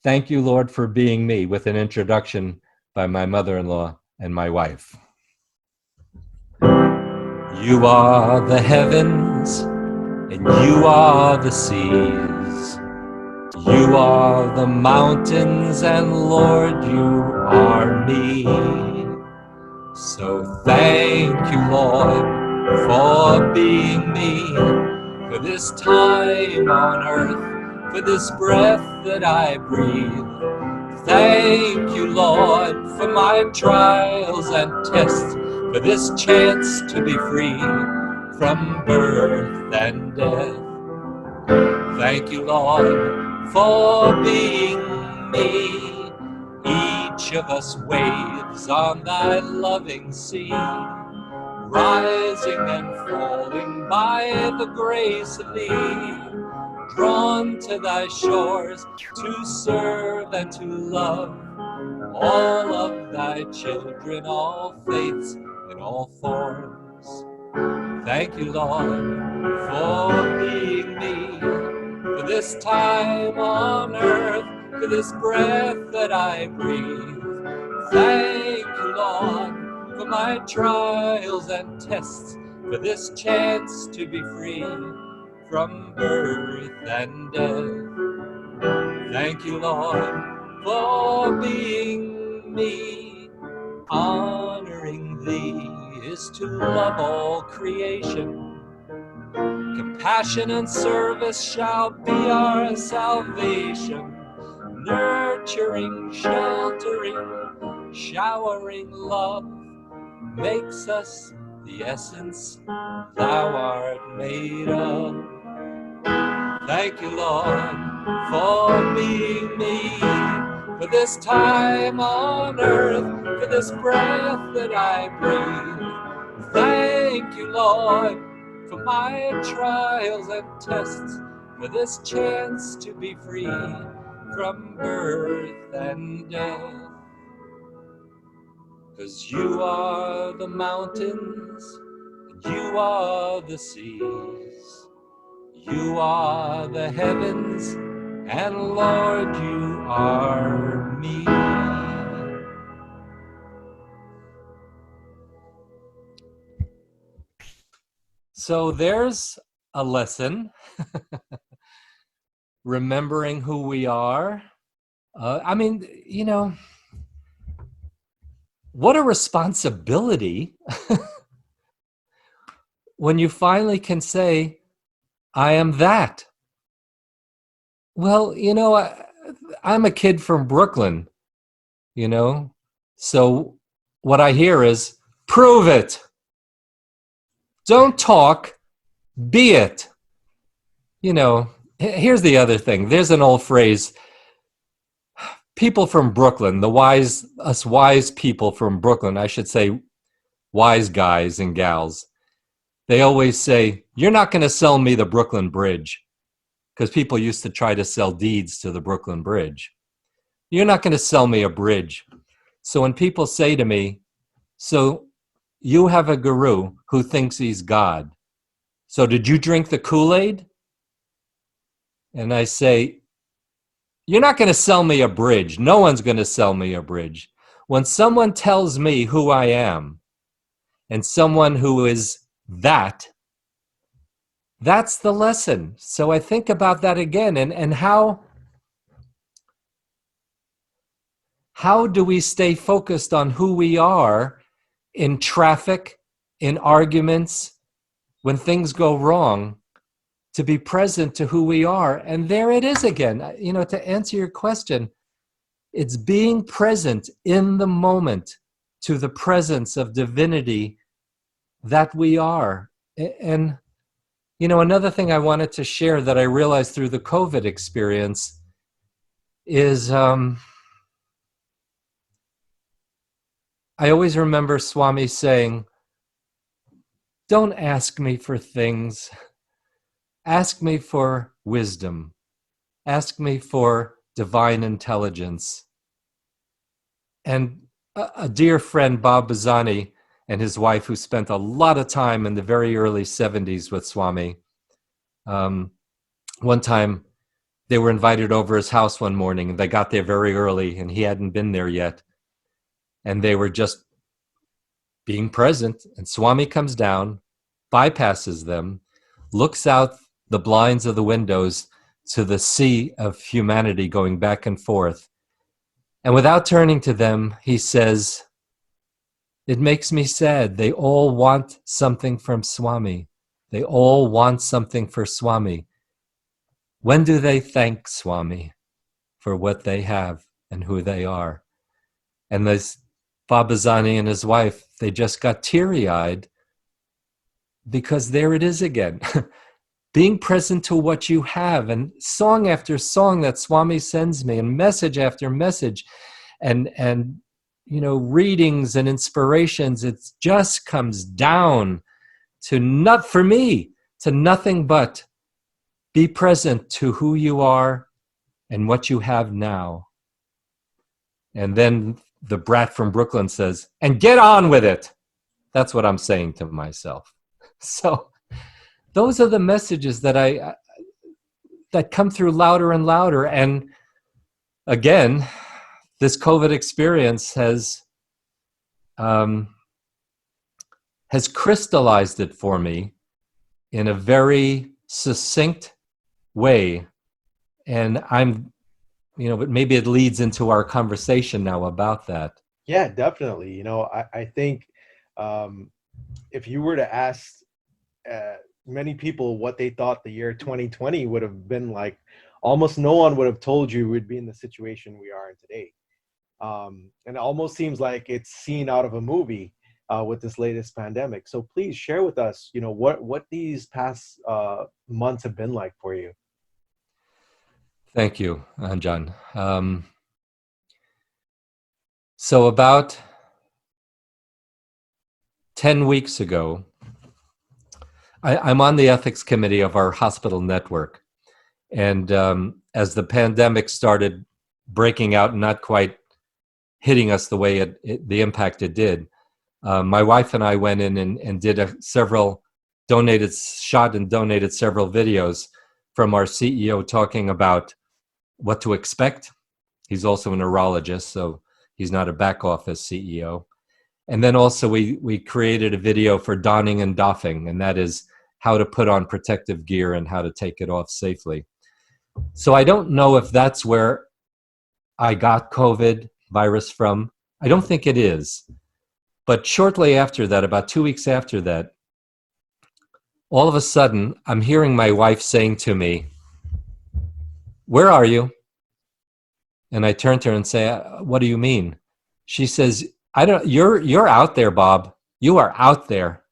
Thank You, Lord, for Being Me, with an introduction by my mother-in-law and my wife. You are the heavens, and you are the seas. You are the mountains, and Lord, you are me. So thank you, Lord, for being me, for this time on earth, for this breath that I breathe. Thank you, Lord, for my trials and tests, for this chance to be free from birth and death. Thank you, Lord, for being me. Each of us waves on thy loving sea, rising and falling by the grace of thee, drawn to thy shores to serve and to love all of thy children, all faiths in all forms. Thank you, Lord, for being me, for this time on earth, for this breath that I breathe. Thank you, Lord, for my trials and tests, for this chance to be free from birth and death. Thank you, Lord, for being me. Honoring thee is to love all creation. Compassion and service shall be our salvation. Nurturing, sheltering, showering love makes us the essence thou art made of. Thank you, Lord, for being me, for this time on earth, for this breath that I breathe. Thank you, Lord, for my trials and tests, for this chance to be free from birth and death. 'Cause you are the mountains, and you are the seas. You are the heavens, and Lord, you are me. So there's a lesson, remembering who we are. What a responsibility when you finally can say, I am that. Well, I'm a kid from Brooklyn, so what I hear is, prove it. Don't talk, be it. Here's the other thing. There's an old phrase, people from Brooklyn, us wise people from Brooklyn, I should say wise guys and gals, they always say, you're not going to sell me the Brooklyn Bridge, because people used to try to sell deeds to the Brooklyn Bridge. You're not going to sell me a bridge. So when people say to me, so you have a guru who thinks he's God. So did you drink the Kool-Aid? And I say, you're not going to sell me a bridge. No one's going to sell me a bridge. When someone tells me who I am and someone who is that, that's the lesson. So I think about that again and how How do we stay focused on who we are in traffic, in arguments, when things go wrong, to be present to who we are? And there it is again. To answer your question, it's being present in the moment to the presence of divinity that we are. And, another thing I wanted to share that I realized through the COVID experience is I always remember Swami saying, don't ask me for things. Ask me for wisdom. Ask me for divine intelligence. And a dear friend, Bob Bazzani, and his wife, who spent a lot of time in the very early 70s with Swami, one time they were invited over his house one morning. They got there very early, and he hadn't been there yet. And they were just being present, and Swami comes down, bypasses them, looks out the blinds of the windows to the sea of humanity going back and forth. And without turning to them, he says, it makes me sad. They all want something from Swami. They all want something for Swami. When do they thank Swami for what they have and who they are? And this Babazani and his wife, they just got teary-eyed because there it is again. Being present to what you have, and song after song that Swami sends me, and message after message, and readings and inspirations, it just comes down to for me, to nothing but be present to who you are and what you have now. And then the brat from Brooklyn says, and get on with it. That's what I'm saying to myself. So those are the messages that that come through louder and louder. And again, this COVID experience has crystallized it for me in a very succinct way. And but maybe it leads into our conversation now about that. Yeah, definitely. I think if you were to ask many people what they thought the year 2020 would have been like, almost no one would have told you we'd be in the situation we are in today. And it almost seems like it's seen out of a movie with this latest pandemic. So please share with us, what these past months have been like for you. Thank you, John. So about 10 weeks ago, I'm on the ethics committee of our hospital network. And as the pandemic started breaking out and not quite hitting us the way the impact it did, my wife and I went in and did donated several videos from our CEO talking about what to expect. He's also a neurologist, so he's not a back office CEO. And then also we created a video for donning and doffing, and that is how to put on protective gear and how to take it off safely. So I don't know if that's where I got COVID virus from. I don't think it is. But shortly after that, about 2 weeks after that, all of a sudden, I'm hearing my wife saying to me, "Where are you?" And I turn to her and say, "What do you mean?" She says, you're out there, Bob. You are out there.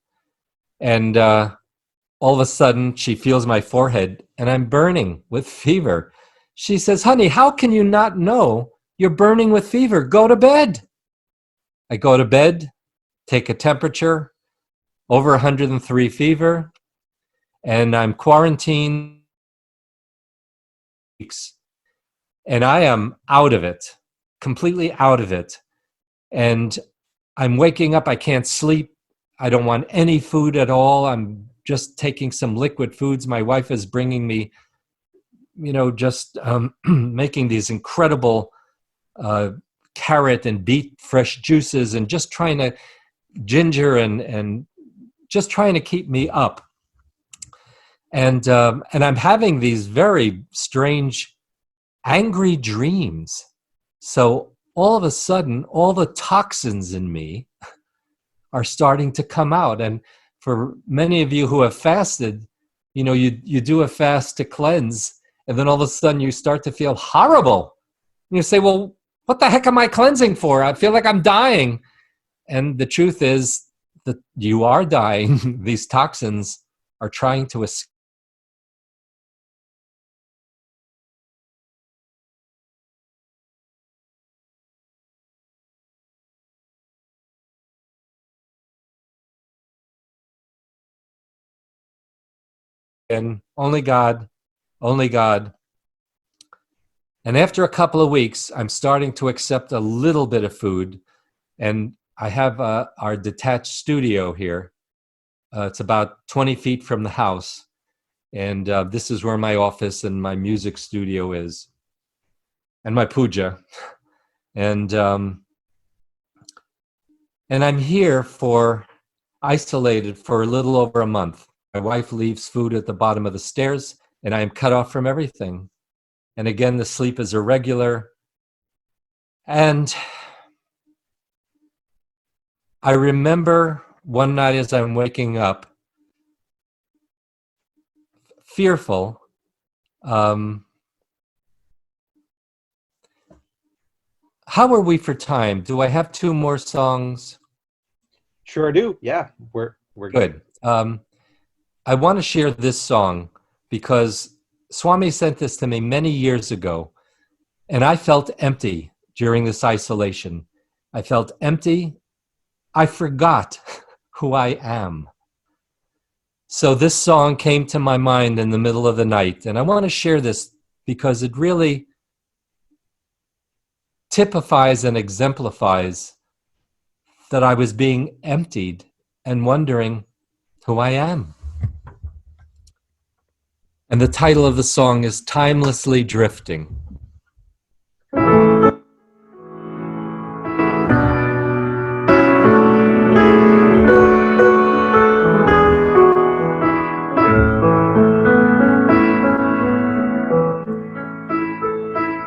And all of a sudden, she feels my forehead, and I'm burning with fever. She says, "Honey, how can you not know you're burning with fever? Go to bed." I go to bed, take a temperature, over 103 fever, and I'm quarantined weeks. And I am out of it, completely out of it. And I'm waking up, I can't sleep. I don't want any food at all. I'm just taking some liquid foods. My wife is bringing me, just making these incredible carrot and beet fresh juices, and just trying to ginger and just trying to keep me up. And I'm having these very strange, angry dreams. So all of a sudden, all the toxins in me are starting to come out. And for many of you who have fasted, you do a fast to cleanse, and then all of a sudden you start to feel horrible. And you say, well, what the heck am I cleansing for? I feel like I'm dying. And the truth is that you are dying. These toxins are trying to escape. And only God. And after a couple of weeks, I'm starting to accept a little bit of food. And I have our detached studio here. It's about 20 feet from the house. And this is where my office and my music studio is. And my puja. And I'm here isolated for a little over a month. My wife leaves food at the bottom of the stairs, and I am cut off from everything. And again, the sleep is irregular. And I remember one night as I'm waking up, fearful. How are we for time? Do I have 2 more songs? Sure do. Yeah, we're Good. I want to share this song because Swami sent this to me many years ago, and I felt empty during this isolation. I felt empty. I forgot who I am. So this song came to my mind in the middle of the night, and I want to share this because it really typifies and exemplifies that I was being emptied and wondering who I am. And the title of the song is Timelessly Drifting.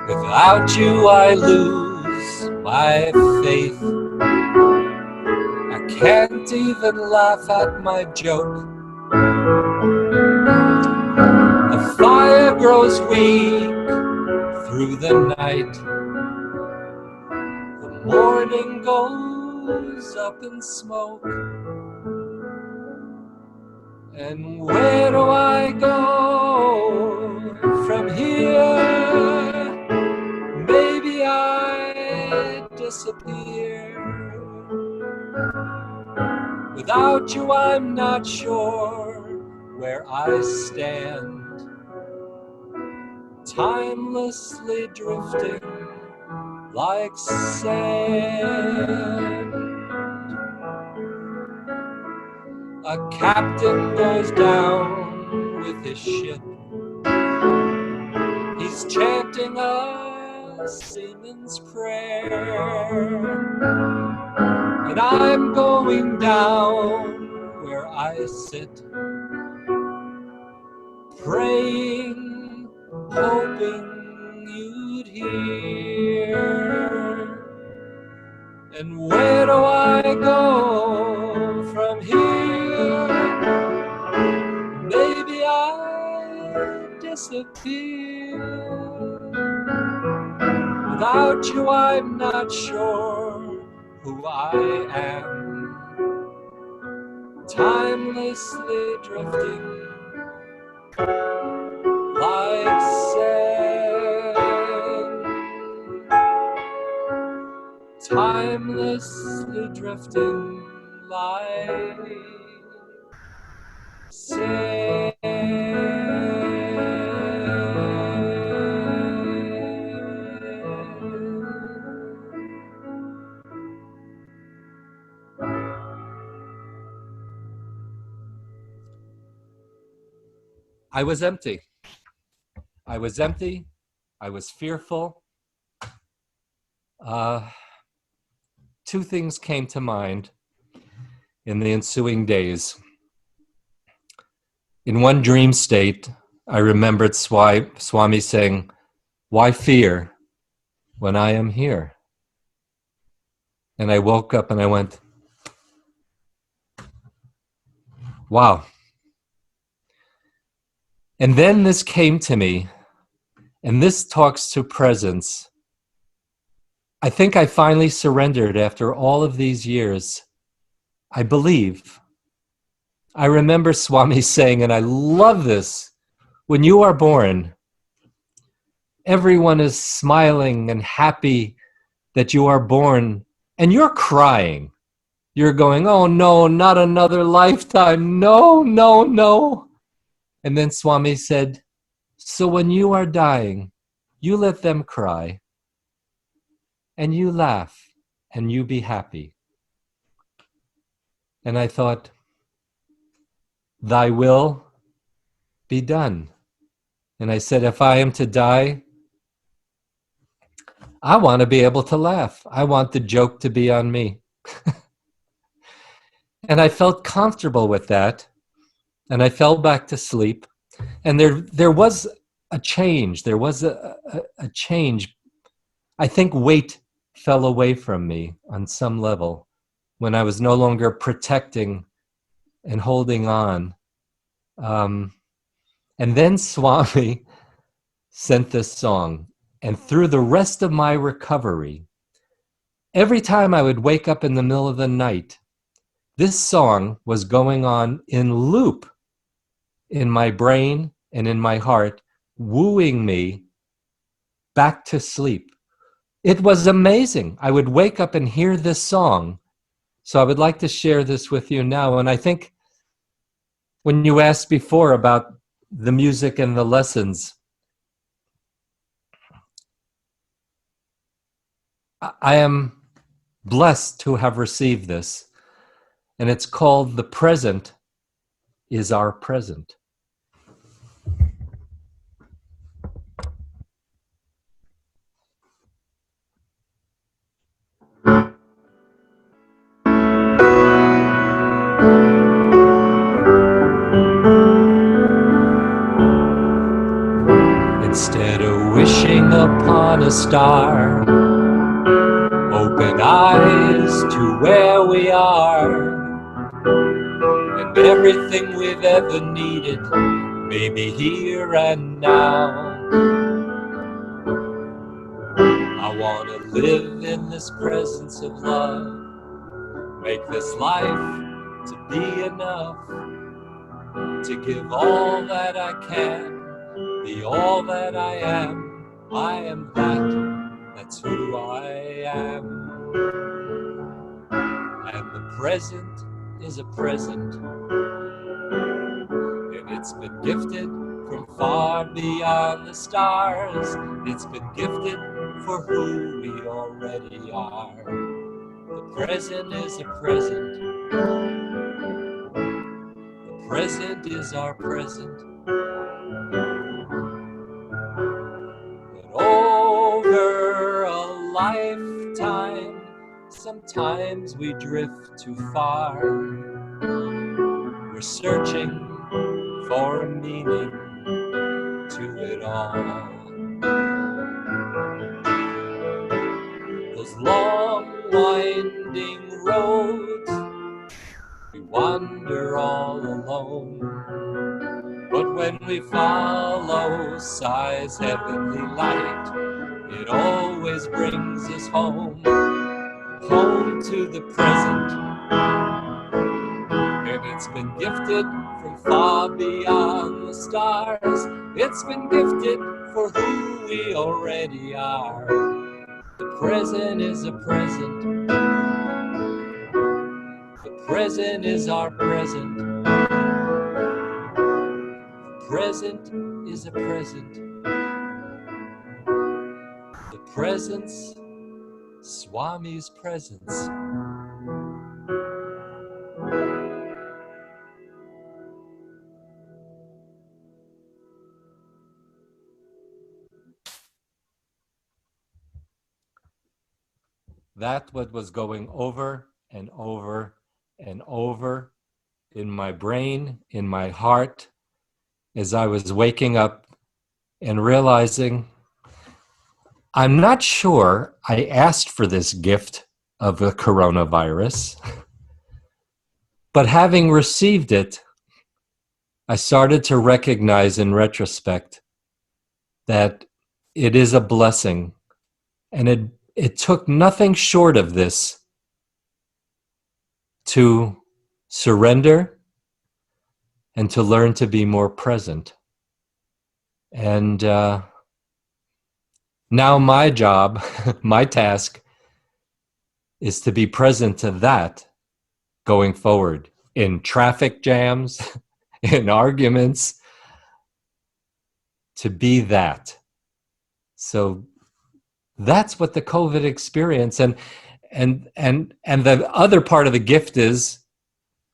Without you I lose my faith. I can't even laugh at my joke. The fire grows weak through the night. The morning goes up in smoke. And where do I go from here? Maybe I disappear. Without you I'm not sure where I stand. Timelessly drifting like sand. A captain goes down with his ship. He's chanting a seaman's prayer. And I'm going down where I sit, praying, hoping you'd hear. And where do I go from here? Maybe I disappear. Without you I'm not sure who I am. Timelessly drifting like sand. Timelessly drifting like sand. I was empty. I was empty. I was fearful. 2 things came to mind in the ensuing days. In one dream state, I remembered Swami saying, "Why fear when I am here?" And I woke up and I went, wow. And then this came to me, and this talks to presence. I think I finally surrendered after all of these years. I believe. I remember Swami saying, and I love this, when you are born, everyone is smiling and happy that you are born, and you're crying. You're going, oh no, not another lifetime. No, no, no. And then Swami said, so when you are dying, you let them cry, and you laugh, and you be happy. And I thought, thy will be done. And I said, if I am to die, I want to be able to laugh. I want the joke to be on me. And I felt comfortable with that. And I fell back to sleep. And there was a change. There was a change. I think weight fell away from me on some level when I was no longer protecting and holding on. And then Swami sent this song. And through the rest of my recovery, every time I would wake up in the middle of the night, this song was going on in loop in my brain and in my heart, wooing me back to sleep. It was amazing. I would wake up and hear this song. So I would like to share this with you now. And I think when you asked before about the music and the lessons, I am blessed to have received this. And it's called The Present is Our Present. Instead of wishing upon a star, open eyes to where we are, and everything we've ever needed may be here and now. I want to live in this presence of love, make this life to be enough, to give all that I can, be all that I am. I am that's who I am. And the present is a present, and it's been gifted from far beyond the stars. It's been gifted for who we already are. The present is a present. The present is our present. But over a lifetime, sometimes we drift too far. We're searching for a meaning to it all. Those long winding roads, we wander all alone. But when we follow Sigh's heavenly light, it always brings us home, home to the present. And it's been gifted from far beyond the stars. It's been gifted for who we already are. The present is a present. The present is our present. The present is a present. The presence, Swami's presence. That what was going over and over and over in my brain, in my heart, as I was waking up and realizing I'm not sure I asked for this gift of the coronavirus. But having received it, I started to recognize in retrospect that it is a blessing, and it took nothing short of this to surrender and to learn to be more present. And now my job, my task, is to be present to that going forward in traffic jams, in arguments, to be that. So that's what the COVID experience and the other part of the gift is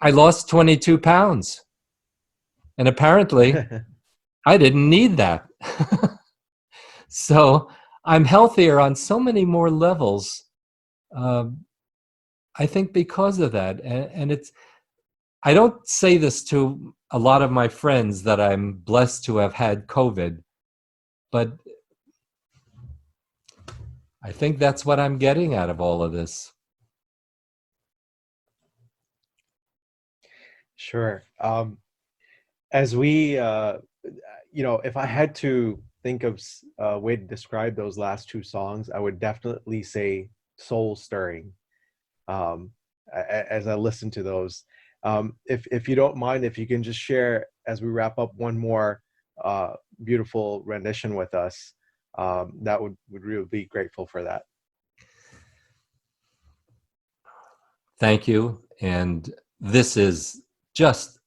I lost 22 pounds. And apparently I didn't need that. So I'm healthier on so many more levels. I think because of that. And it's, I don't say this to a lot of my friends that I'm blessed to have had COVID, but I think that's what I'm getting out of all of this. Sure. As we, if I had to think of a way to describe those last two songs, I would definitely say soul stirring. As I listen to those, if you don't mind, if you can just share as we wrap up one more beautiful rendition with us, that would really be grateful for that. Thank you. And this is just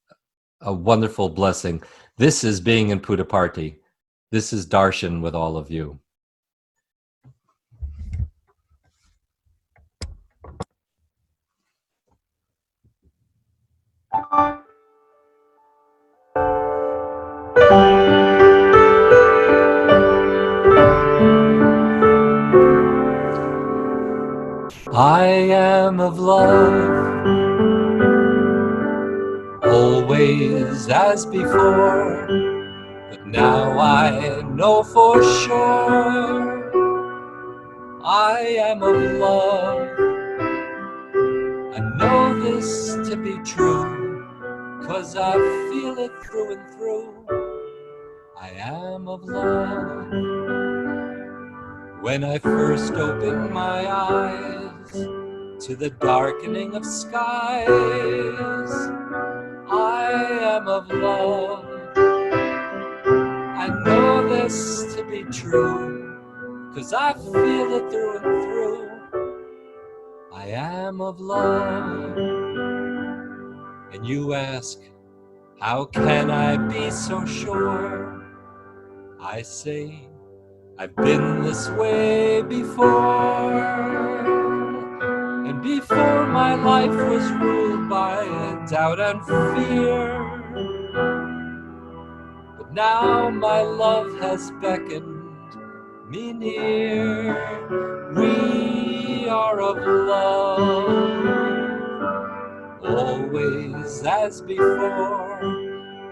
a wonderful blessing. This is being in Puttaparthi. This is Darshan with all of you. I am of love, always as before, but now I know for sure I am of love. I know this to be true, 'cause I feel it through and through. I am of love. When I first opened my eyes to the darkening of skies, I am of love. I know this to be true, 'cause I feel it through and through. I am of love. And you ask, how can I be so sure? I say, I've been this way before. And before my life was ruled by doubt and fear. But now my love has beckoned me near. We are of love, always as before.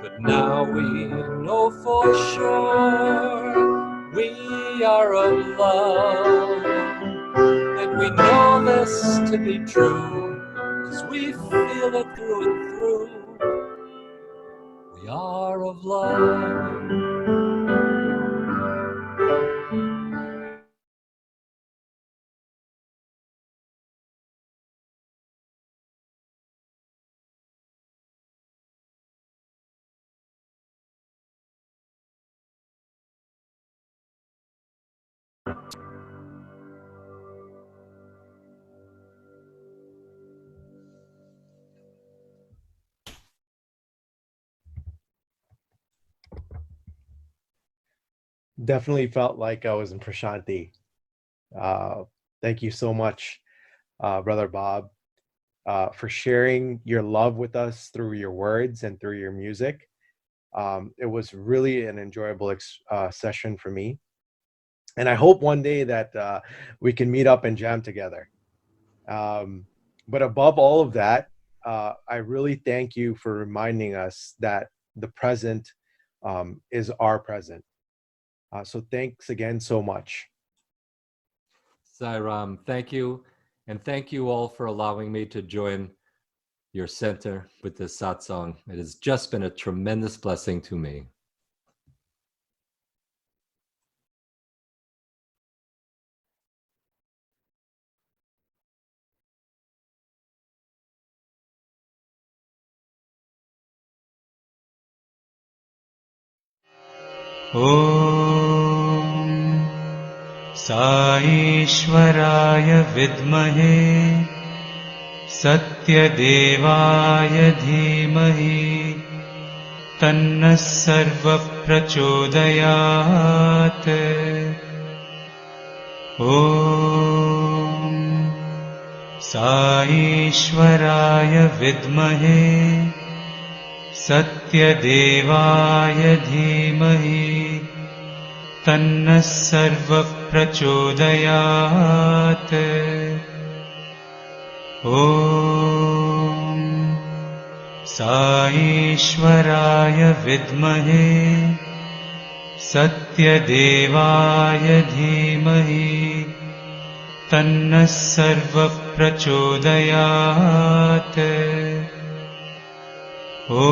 But now we know for sure we are of love. And we know this to be true, 'cause we feel it through and through. We are of love. Definitely felt like I was in Prashanti. Thank you so much, Brother Bob, for sharing your love with us through your words and through your music. It was really an enjoyable session for me. And I hope one day that we can meet up and jam together. But above all of that, I really thank you for reminding us that the present is our present. So thanks again so much. Siram, thank you. And thank you all for allowing me to join your center with this satsang. It has just been a tremendous blessing to me. ॐ साईश्वराय विद्महे सत्यदेवाय धीमहि तन्नः सर्वप्रचोदयात्। ॐ साईश्वराय विद्महे सत्यदेवाय धीमहि तन्नः सर्वप्रचोदयात्। ॐ साईश्वराय विद्महे सत्यदेवाय धीमहि तन्नः सर्वप्रचोदयात्। ॐ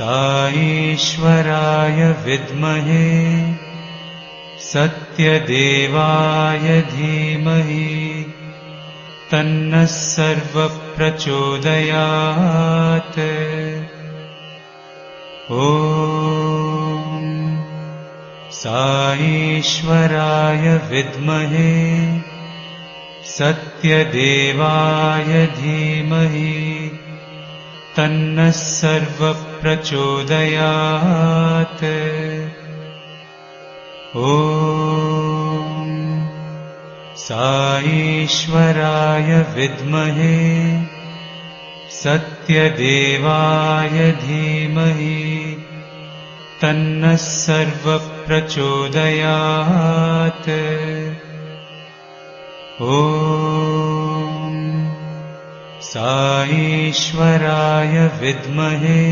साईश्वराय विद्महे सत्यदेवाय धीमहि तन्नः सर्वप्रचोदयात्। ॐ साईश्वराय विद्महे सत्यदेवाय धीमहि तन्नः सर्वप्रचोदयात्। ॐ साईश्वराय विद्महे सत्यदेवाय धीमहि तन्नः सर्वप्रचोदयात्। ॐ साईश्वराय विद्महे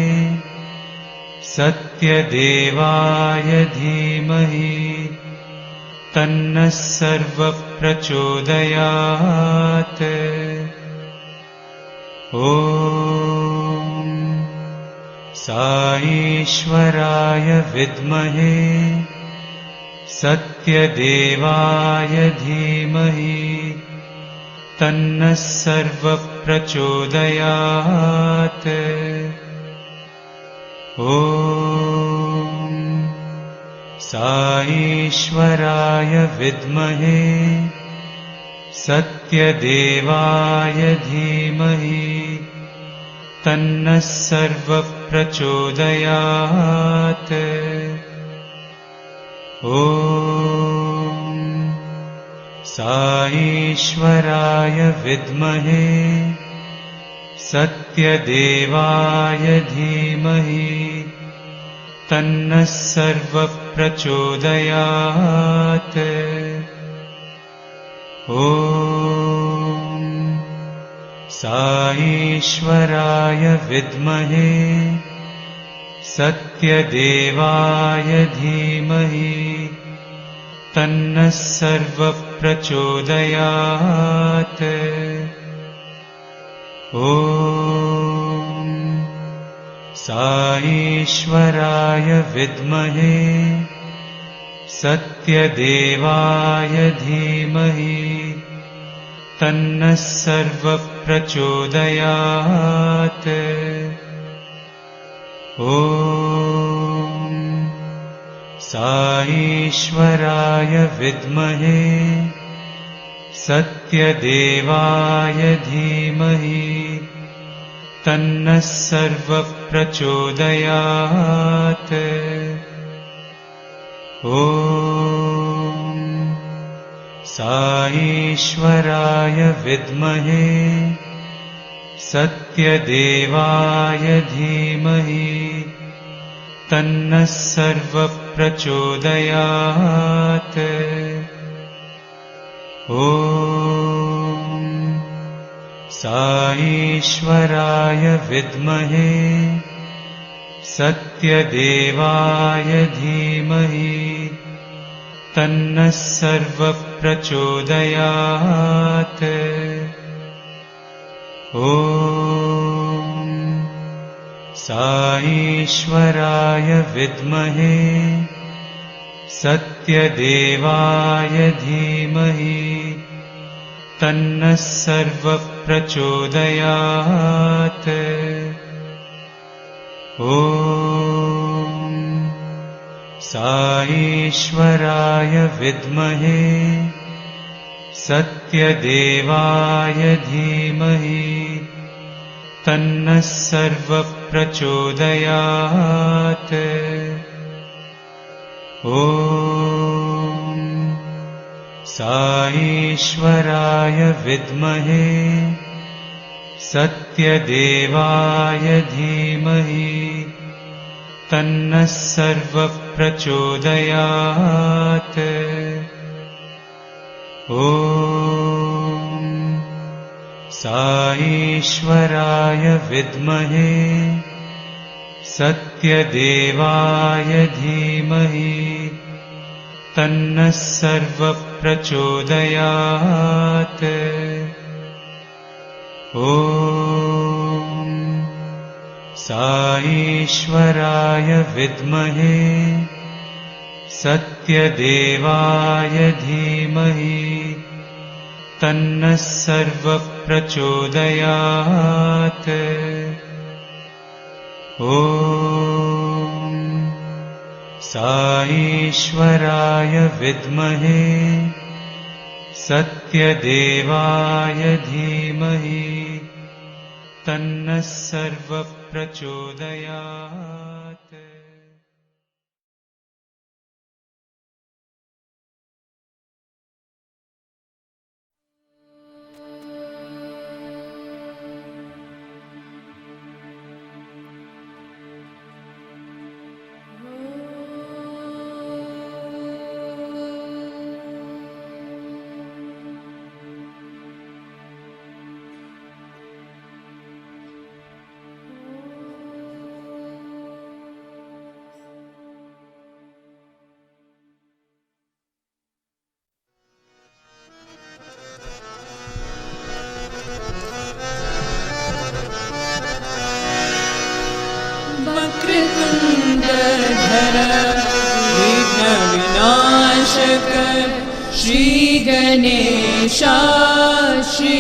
सत्यदेवाय धीमहि तन्नः सर्वप्रचोदयात्। ॐ साईश्वराय विद्महे सत्यदेवाय धीमहि तन्नः सर्वप्रचोदयात्। ॐ साईश्वराय विद्महे सत्यदेवाय धीमहि तन्नः सर्वप्रचोदयात्। ॐ साईश्वराय विद्महे सत्यदेवाय धीमहि तन्नः सर्वप्रचोदयात्। ॐ साईश्वराय विद्महे सत्यदेवाय धीमहि तन्नः सर्वप्रचोदयात्। ॐ साईश्वराय विद्महे सत्यदेवाय धीमहि तन्नः सर्वप्रचोदयात्। ॐ साईश्वराय विद्महे सत्यदेवाय धीमहि तन्नः सर्वप्रचोदयात्। ॐ साईश्वराय विद्महे सत्यदेवाय धीमहि तन्नः सर्वप्रचोदयात्। ॐ साईश्वराय विद्महे सत्यदेवाय धीमहि तन्नः सर्वप्रचोदयात्। ॐ साईश्वराय विद्महे सत्यदेवाय धीमहि तन्नः सर्वप्रचोदयात्। ॐ साईश्वराय विद्महे सत्यदेवाय धीमहि तन्नः सर्वप्रचोदयात्। ॐ साईश्वराय विद्महे सत्यदेवाय धीमहि तन्नः सर्वप्रचोदयात्। ॐ साईश्वराय विद्महे सत्यदेवाय धीमहि तन्नः सर्वप्रचोदयात्। ॐ साईश्वराय विद्महे सत्यदेवाय धीमहि तन्नः सर्वप्रचोदयात्। ॐ साईश्वराय विद्महे सत्यदेवाय धीमहि तन्नः सर्वप्रचोदयात्। विघ्नविनाशक श्री गणेशा श्री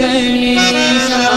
गणेशा।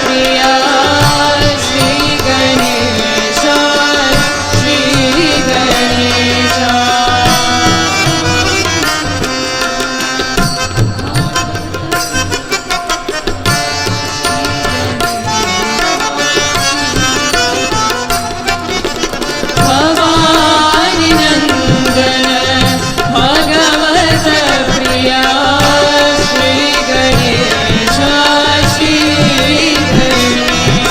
प्रिया श्री गणेश श्री गणेश भवानी नंदन भगवत प्रिया श्री गणेश श्री गणेश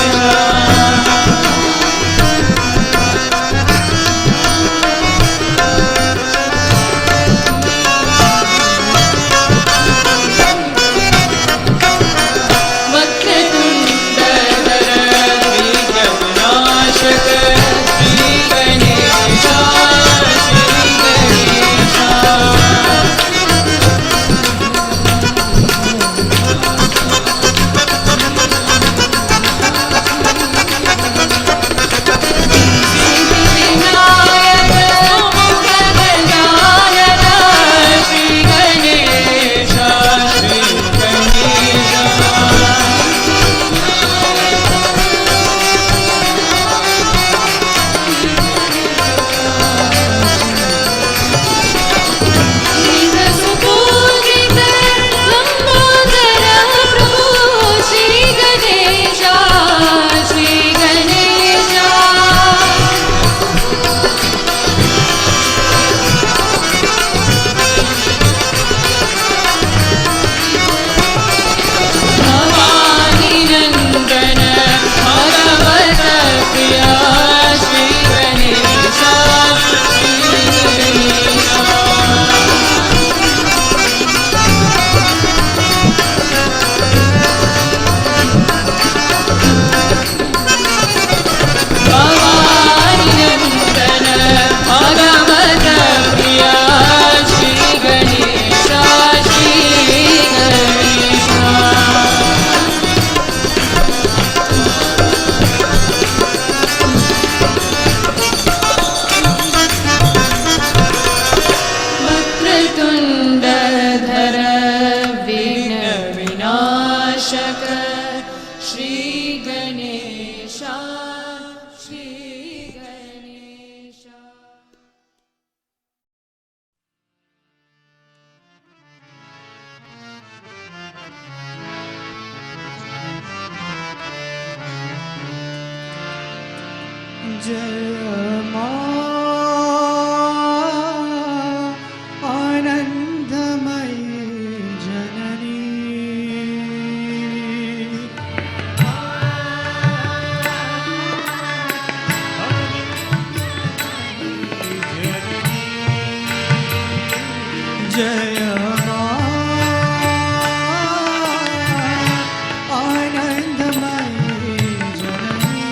वक्रतुंडधर विघ्ननाशक श्री गणेश श्री गणेश विनायक गजानन श्री गणेश श्री गणेश सुपूजित लंबोदर प्रभु श्री गणेश श्री गणेश भवानी नंदन भगवत प्रिया श्री गणेश श्री गणेश भवानी नंदन भगवत प्रिया श्री गणेश श्री गणेश वक्रतुंडधर विघ्न विनाशक श्री गणेश श्री गणेश जय मां आनंदमयी जननी जय मां आनंदमयी जननी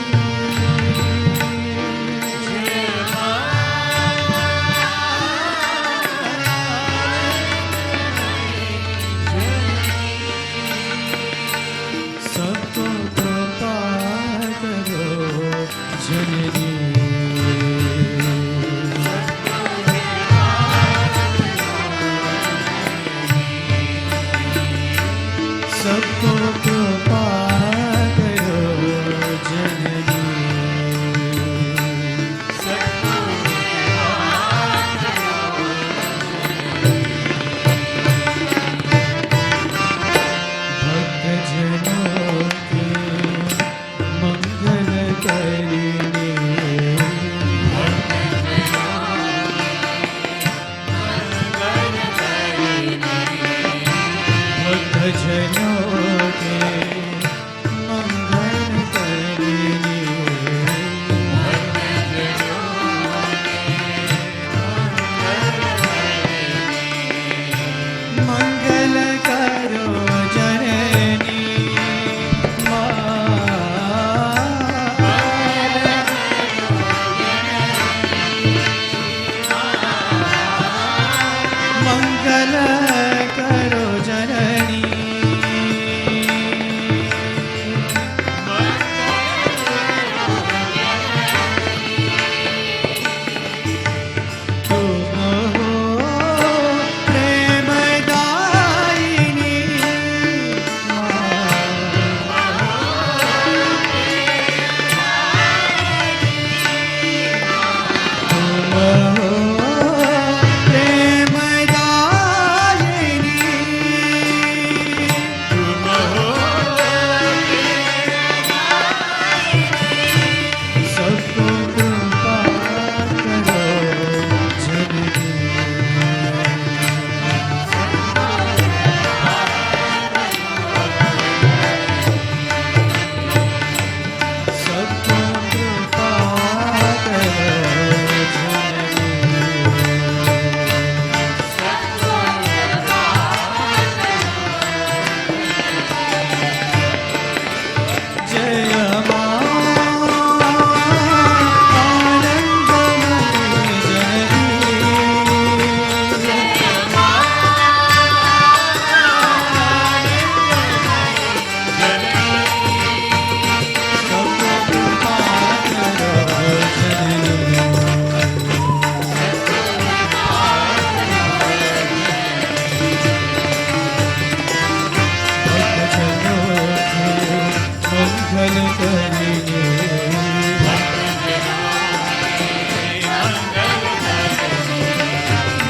મંગલ કરીને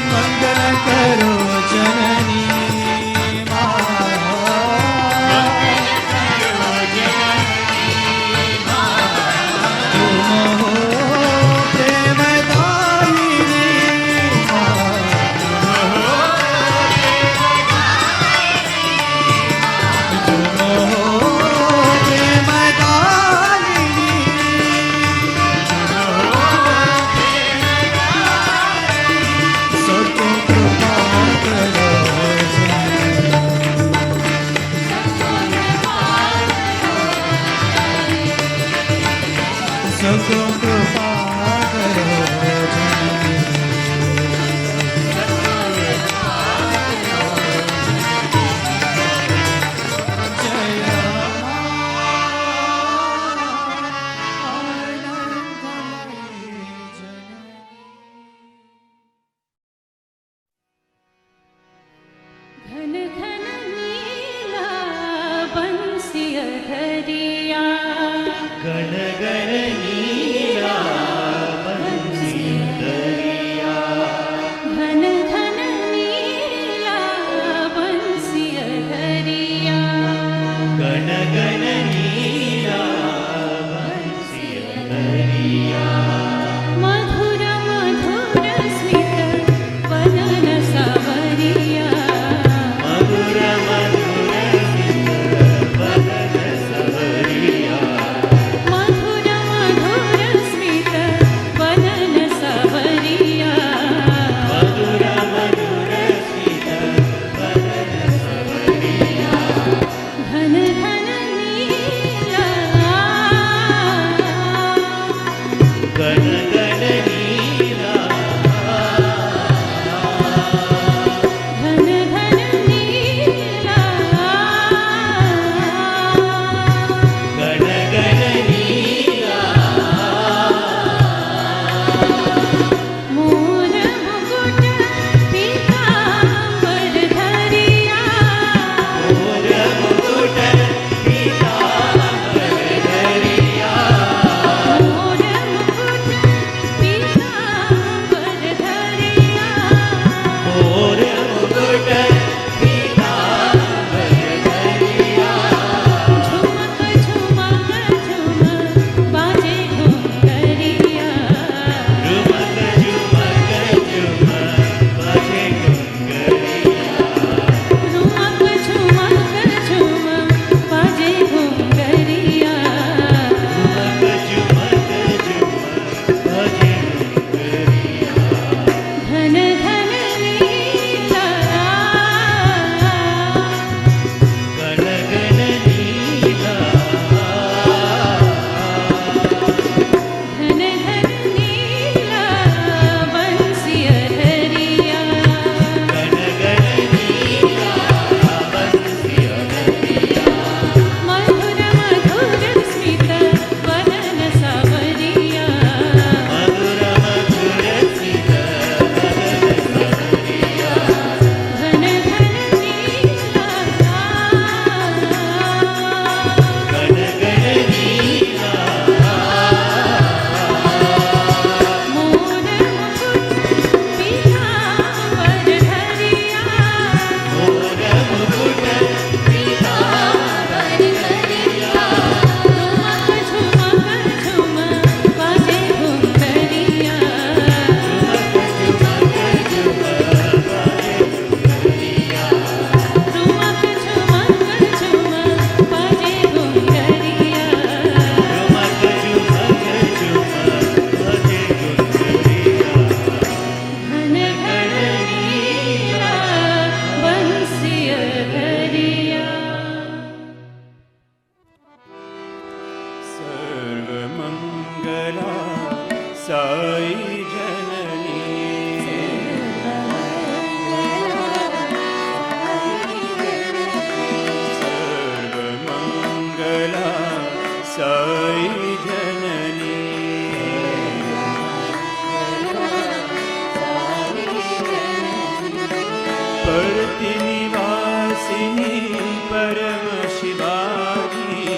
મંગલ કરો જનની મારા તુમ હો પ્રેમદાયિની તુમ હો સકો કૃપા કરો જનની घन घन नीला बंसी धरिया ગણ ગણ નીલા બંસી દરિયા घन घन नीला बंसी धरिया ગણ ગણ નીલા બંસી દરિયા मधुर मधुर स्मित वदन सवरिया મધુર મધુર વદન સવરિયા मधुर मधुर स्मित वदन सवरिया મધુર મધુર સ્મિત વદન સવરિયા घन घन नीला ગણ ગણ નીલા घन घन नीला ગણ ગણ નીલા मोर मुकुट पीतांबर धरिया મોર મુકુટ પીતાંબર ધરિયા मोर मुकुट पीतांबर धरिया મોર મુકુટ પીતાંબર ધરિયા झुमक झुमक झुम बाजे घुंघरिया ઝુમક ઝુમક ઝુમ બજે ઘુંઘરિયા झुमक झुमक झुम बाजे घुंघरिया ઝુમક ઝુમક ઝુમ બજે ઘુંઘરિયા घन घन नीला ગણ ગણ નીલા घन घन नीला बंसी धरिया ગણ ગણ નીલા બંસી દરિયા मधुर मधुर स्मित वदन सवरिया મધુર મધુર સ્મિત વદન સવરિયા घन घन नीला ગણ ગણ નીલા मोर मुकुट पीतांबर धरिया મોર મુકુટ પીતાંબર ધરિયા झुमक झुमक झुम बाजे घुंघरिया ઝુમક ઝુમક ઝુમ બજે ઘુંઘરિયા झुमक झुमक झुम बाजे घुंघरिया ઝુમક ઝુમક ઝુમ બજે ઘુંઘરિયા घन घन नीला बंसी धरिया સર્વમંગલા સાઈ જનની સર્વમંગલા સાઈ જનની પરતિ નિવાસિની પરમ શિવાની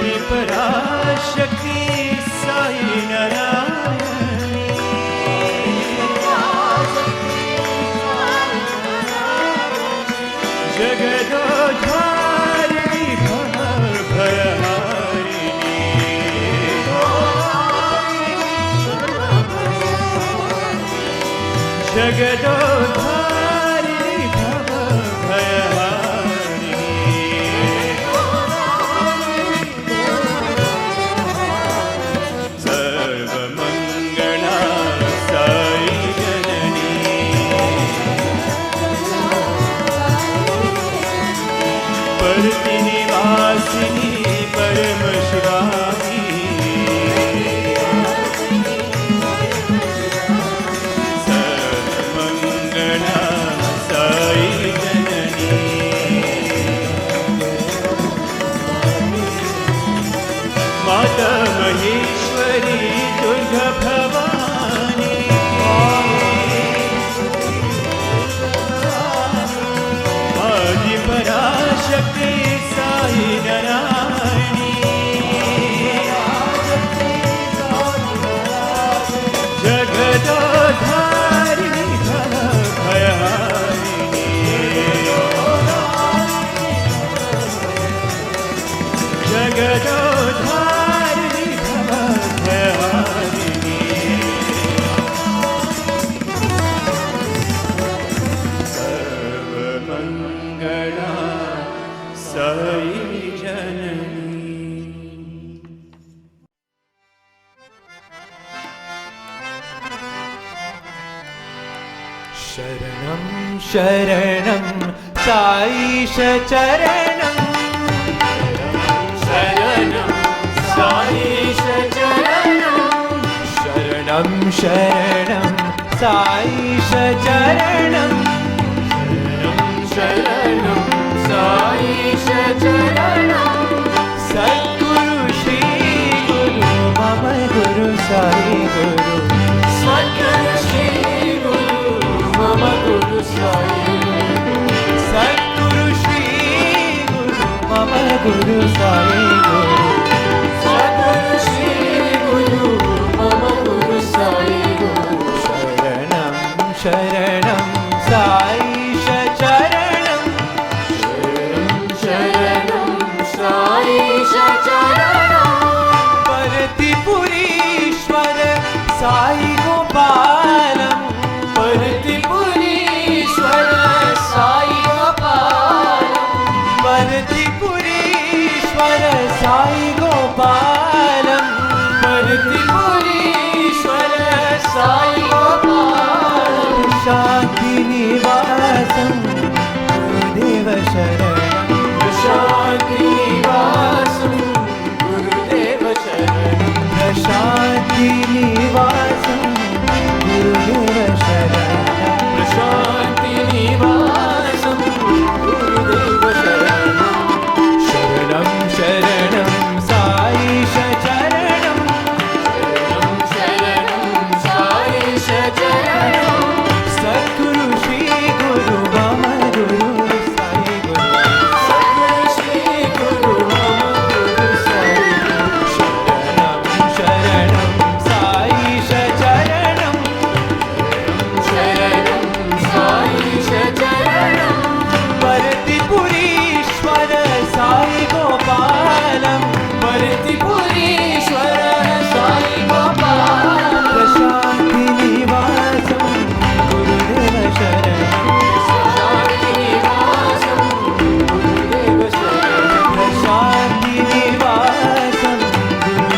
आदिपराशक्ति साई नारायणी जगदोद्धारिणी भवभयहारिणी जगदोद्धारिणी भवभयहारिणी सर्वमङ्गला साई जननी परतिनिवासिनी परमशिवानी सर्वमङ्गला साई जननी माता महेश्वरी दुर्गा भवानी आदिपराशक्ति साई नारायणी जगदोद्धारिणी भवभयहारिणी जगदोद्धारिणी भवभयहारिणी सर्वमङ्गला साई जननी शरणं शरणं साईश चरणं शरणं साईश चरणं शरणं शरणं साईश चरणं शरणं साईश चरणं सद्गुरु श्री गुरु मम गुरु साई गुरु सद्गुरु श्री गुरु मम गुरु साई सद्गुरु श्री गुरु मम गुरु साई गुरु सद्गुरु श्री गुरु मम गुरु साई गुरु शरणं शरणं साईश चरणं शरणं साईश चरणं परतिपुरीश्वर साई गोपालं परतिपुरीश्वर साई गोपालं परतिपुरीश्वर साई गोपालं परतिपुरीश्वर साई गोपालं शान्तिनिवासं गुरुदेव शरणं शान्तिनिवासं गुरुदेव शरणं शान्तिनिवासं गुरुदेव शरणं शान्तिनिवासं गुरुदेव शरणं शरणं शरणं साईश चरणं शरणं साईश चरणं सद्गुरु श्री गुरु मम गुरु साई गुरु सद्गुरु श्री गुरु मम गुरु साई शरणं शरणं साईश चरणं शरणं साईश चरणं परतिपुरीश्वर साई गोपालं परतिपुरीश्वर साई गोपालं प्रशान्तिनिवासं गुरुदेव शरणं शान्तिनिवासं गुरुदेव शरणं प्रशान्तिनिवासं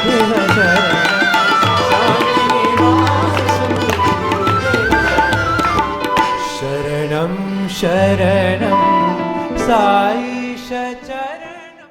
गुरुदेव शरणं शान्तिनिवासं शरणं शरणं साईश चरणं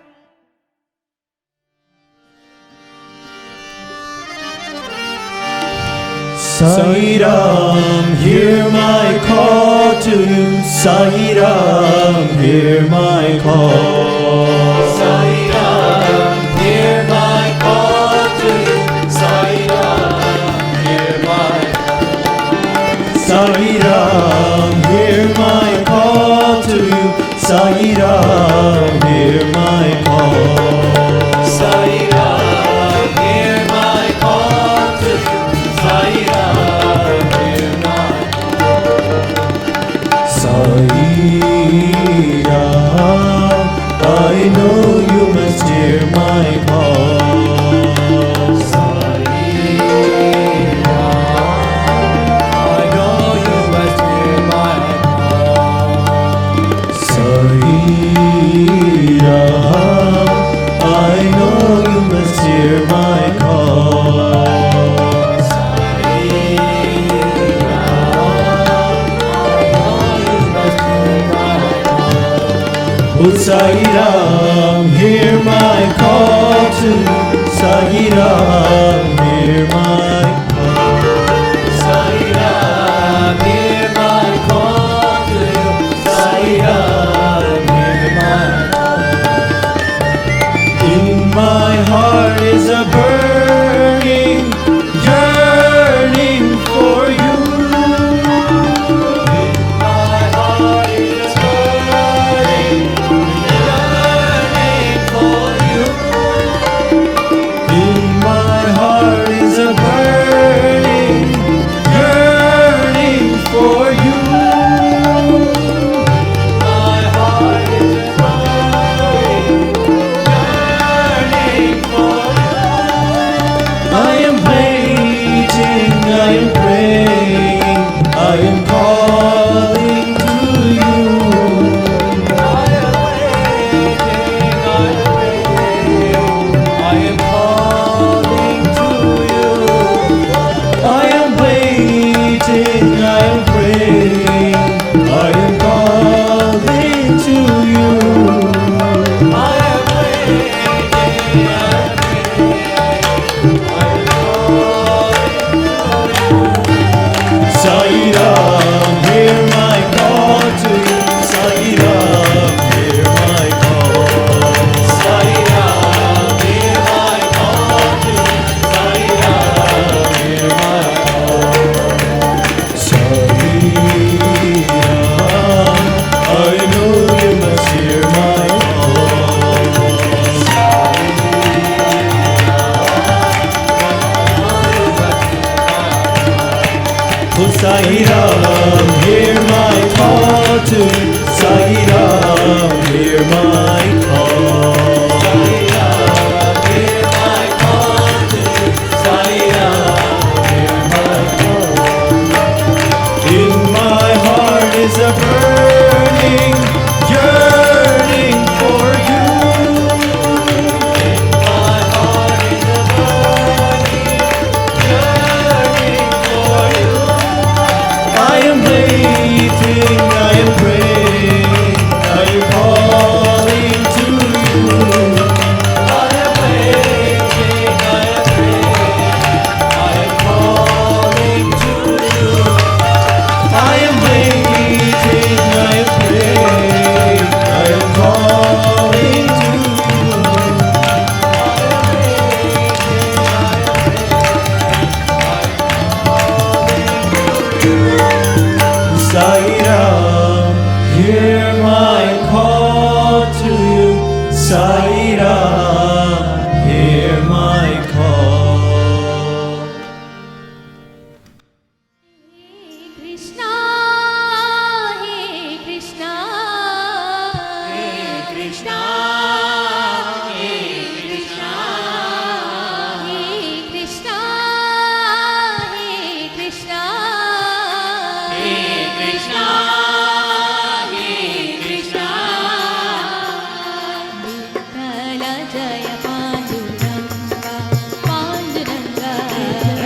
Sai Ram, hear my call to you. Sai Ram, hear my call. Sai Ram, hear my call to you. Sai Ram, hear my call. Sai Ram, hear my call to you. Sai Ram, hear my call. Sai know you must hear my call. Sai Ram, I know you must hear my call. Sai Ram, I know you must hear my call. Sai Oh Sai Ram, hear my call to Sai Ram, hear my call. Sai Ram, hear my call to Sai Ram, hear my call. In my heart is a burning, yearning for you. In my heart is a burning, yearning for you. In my heart is a burning, yearning for you. My heart is a burning, yearning for you. I am waiting, I am praying, I am calling to you. I am waiting, I am praying, I am calling to you. I am waiting, I am praying, I am calling to you. I am waiting, I am Sai Ram, hear my call to you. Sai Ram, hear my call. Sai Ram, hear my call to you. Sai Ram, hear my call. Sai Ram, I know you must hear my call. Oh Sai Ram, hear my call to Sai Ram, hear my call. Sai Ram, hear my call to Sai Ram, hear my call. In my heart is a burning, yearning for you. In my heart is a burning, yearning for you. I am waiting, I am praying, I am calling to you. I am waiting, I am praying, I am calling to you. I am waiting, I am praying, I am calling to you. I am waiting, I am Sai Ram, hear my call to you. Sai Ram, hear my call. Krishna, He Krishna, He Krishna, He Krishna, He Krishna, He Krishna, He Krishna, He Krishna. Vittala Jaya Panduranga, Panduranga,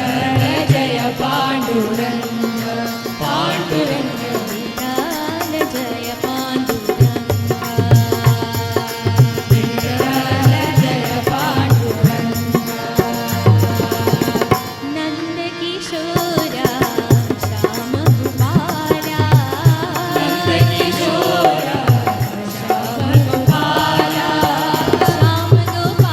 Vittala Jaya Panduranga, Panduranga, Vittala Jaya Panduranga, Vittala Jaya Panduranga. Nanda Kishora, Shama Gopala, Nanda Kishora, Shama Gopala, Shama Gopala.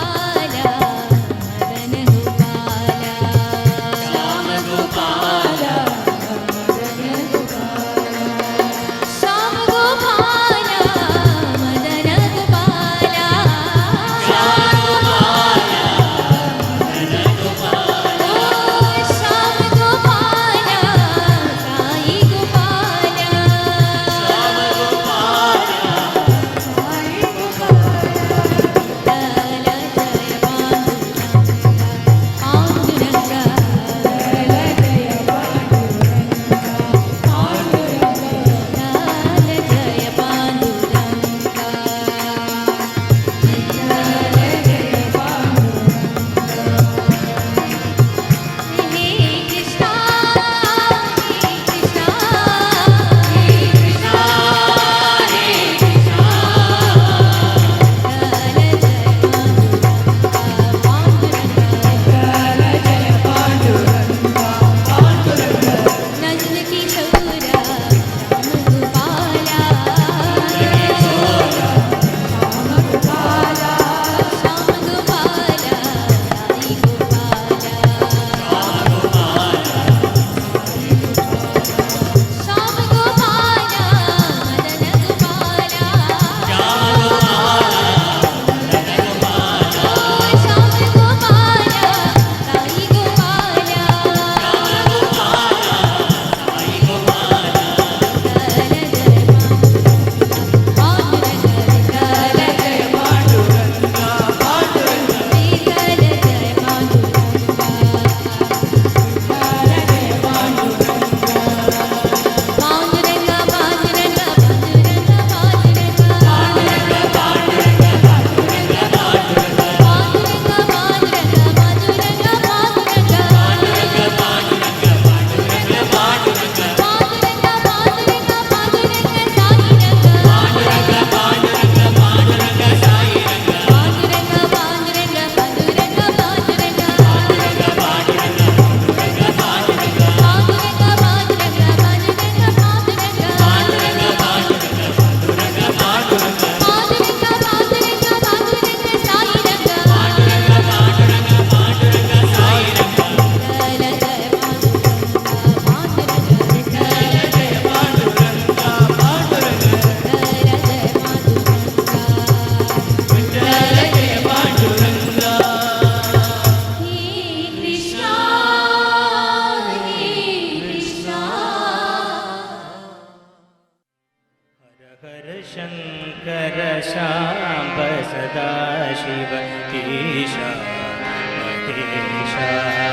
Sadashiv Isha महेशा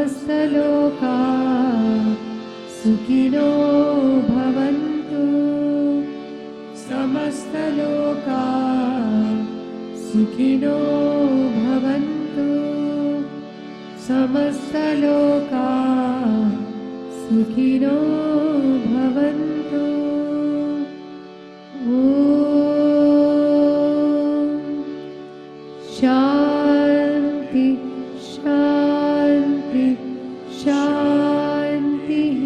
समस्तलोका सुखिनो भवन्तु समस्तलोका सुखिनो भवन्तु समस्तलोका सुखिनो भवन्तु ॐ शान्ति शान्ति शान्तिः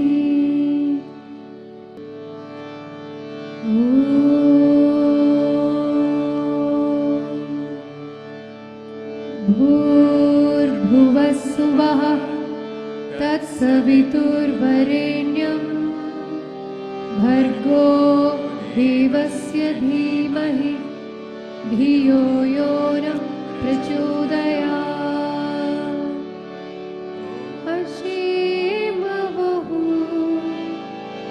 भूर्भुवस्सुवः तत्सवितुर्वरेण्यं भर्गो देवस्य धीमहि धियो यो नः प्रचोदयात् अशीमवहु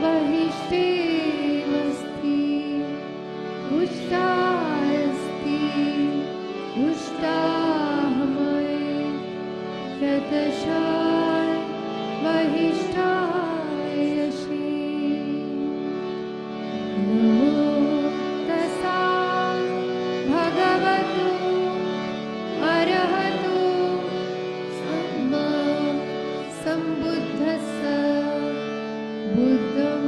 वहिष्ठेमस्ति उष्टास्ति उष्टाहमय यतशाय वहिष्ठायशि नमो तस्सा भगवतो अरहतो सम्मा सम्बुद्धस्स बुद्धं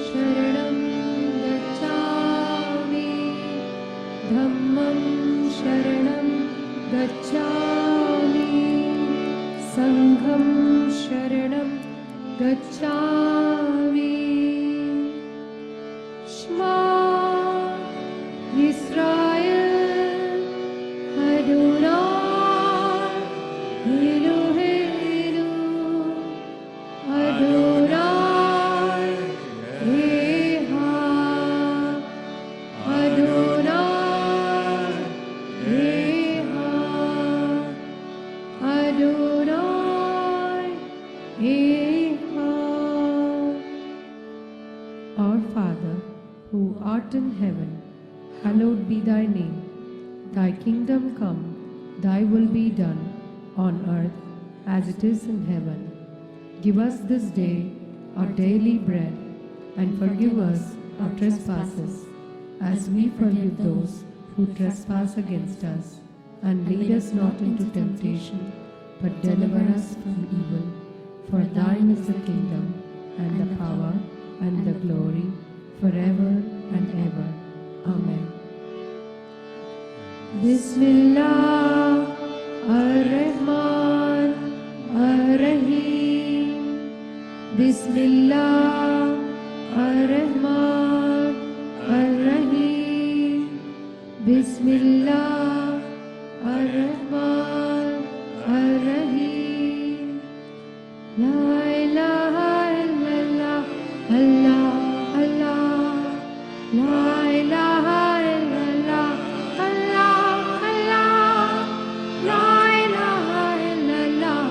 शरणं गच्छामि धम्मं शरणं गच्छामि संघं शरणं गच्छामि श्मा इस्राएल अदोनाय एलोहेनु अदोनाय एहा अदोनाय एहा अदोनाय एहा Our Father, who art in heaven, hallowed be thy name. Thy kingdom come, thy will be done, on earth as it is in heaven. Give us this day our daily bread, and forgive us our trespasses, as we forgive those who trespass against us. And lead us not into temptation, but deliver us from evil. For thine is the kingdom, and the power, and the glory, forever and ever. Amen. Bismillah ar-Rahman ar-Rahim. Bismillah ar-Rahman ar-Rahim. Bismillah ar-Rahman ar-Rahim. La ilaha illallah, Allah, Allah. La ilaha illallah, Allah, Allah. La ilaha illallah,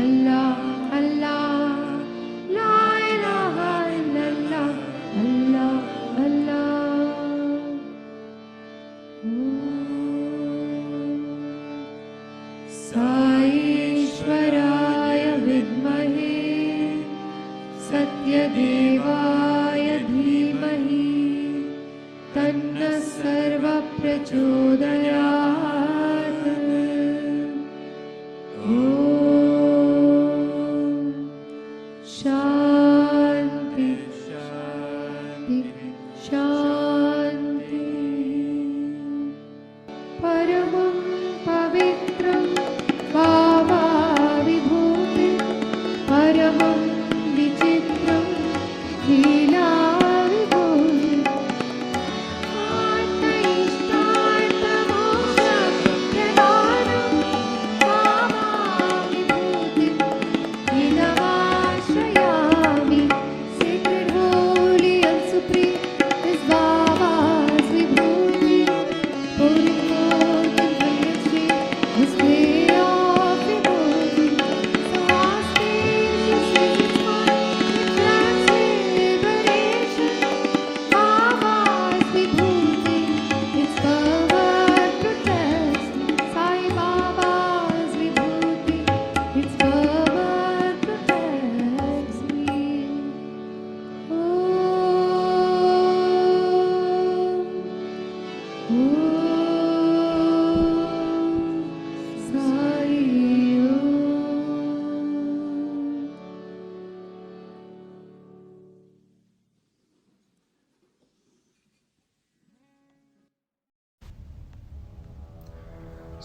Allah, Allah. La ilaha illallah, Allah, Allah.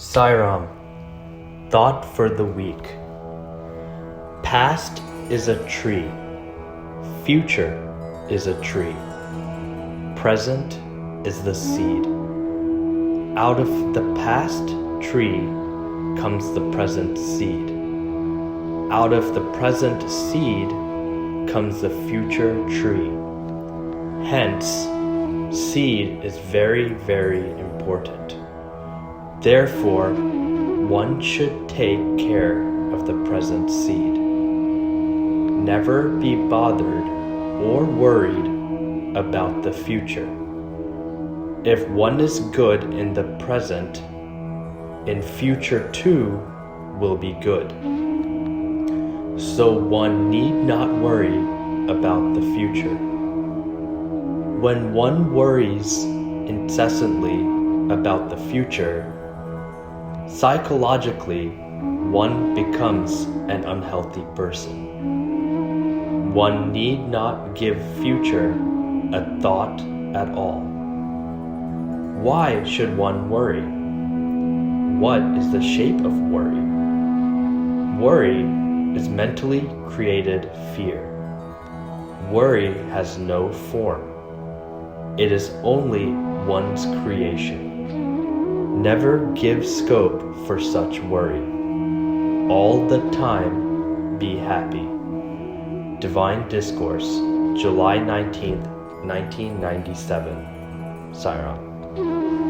Siren, thought for the week. Past is a tree. Future is a tree. Present is the seed. Out of the past tree comes the present seed. Out of the present seed comes the future tree. Hence, seed is very, very important. Therefore, one should take care of the present seed. Never be bothered or worried about the future. If one is good in the present, in future too will be good. So one need not worry about the future. When one worries incessantly about the future, psychologically, one becomes an unhealthy person. One need not give future a thought at all. Why should one worry? What is the shape of worry? Worry is mentally created fear. Worry has no form. It is only one's creation. Never give scope for such worry. All the time, be happy. Divine Discourse, July 19th, 1997. Siren.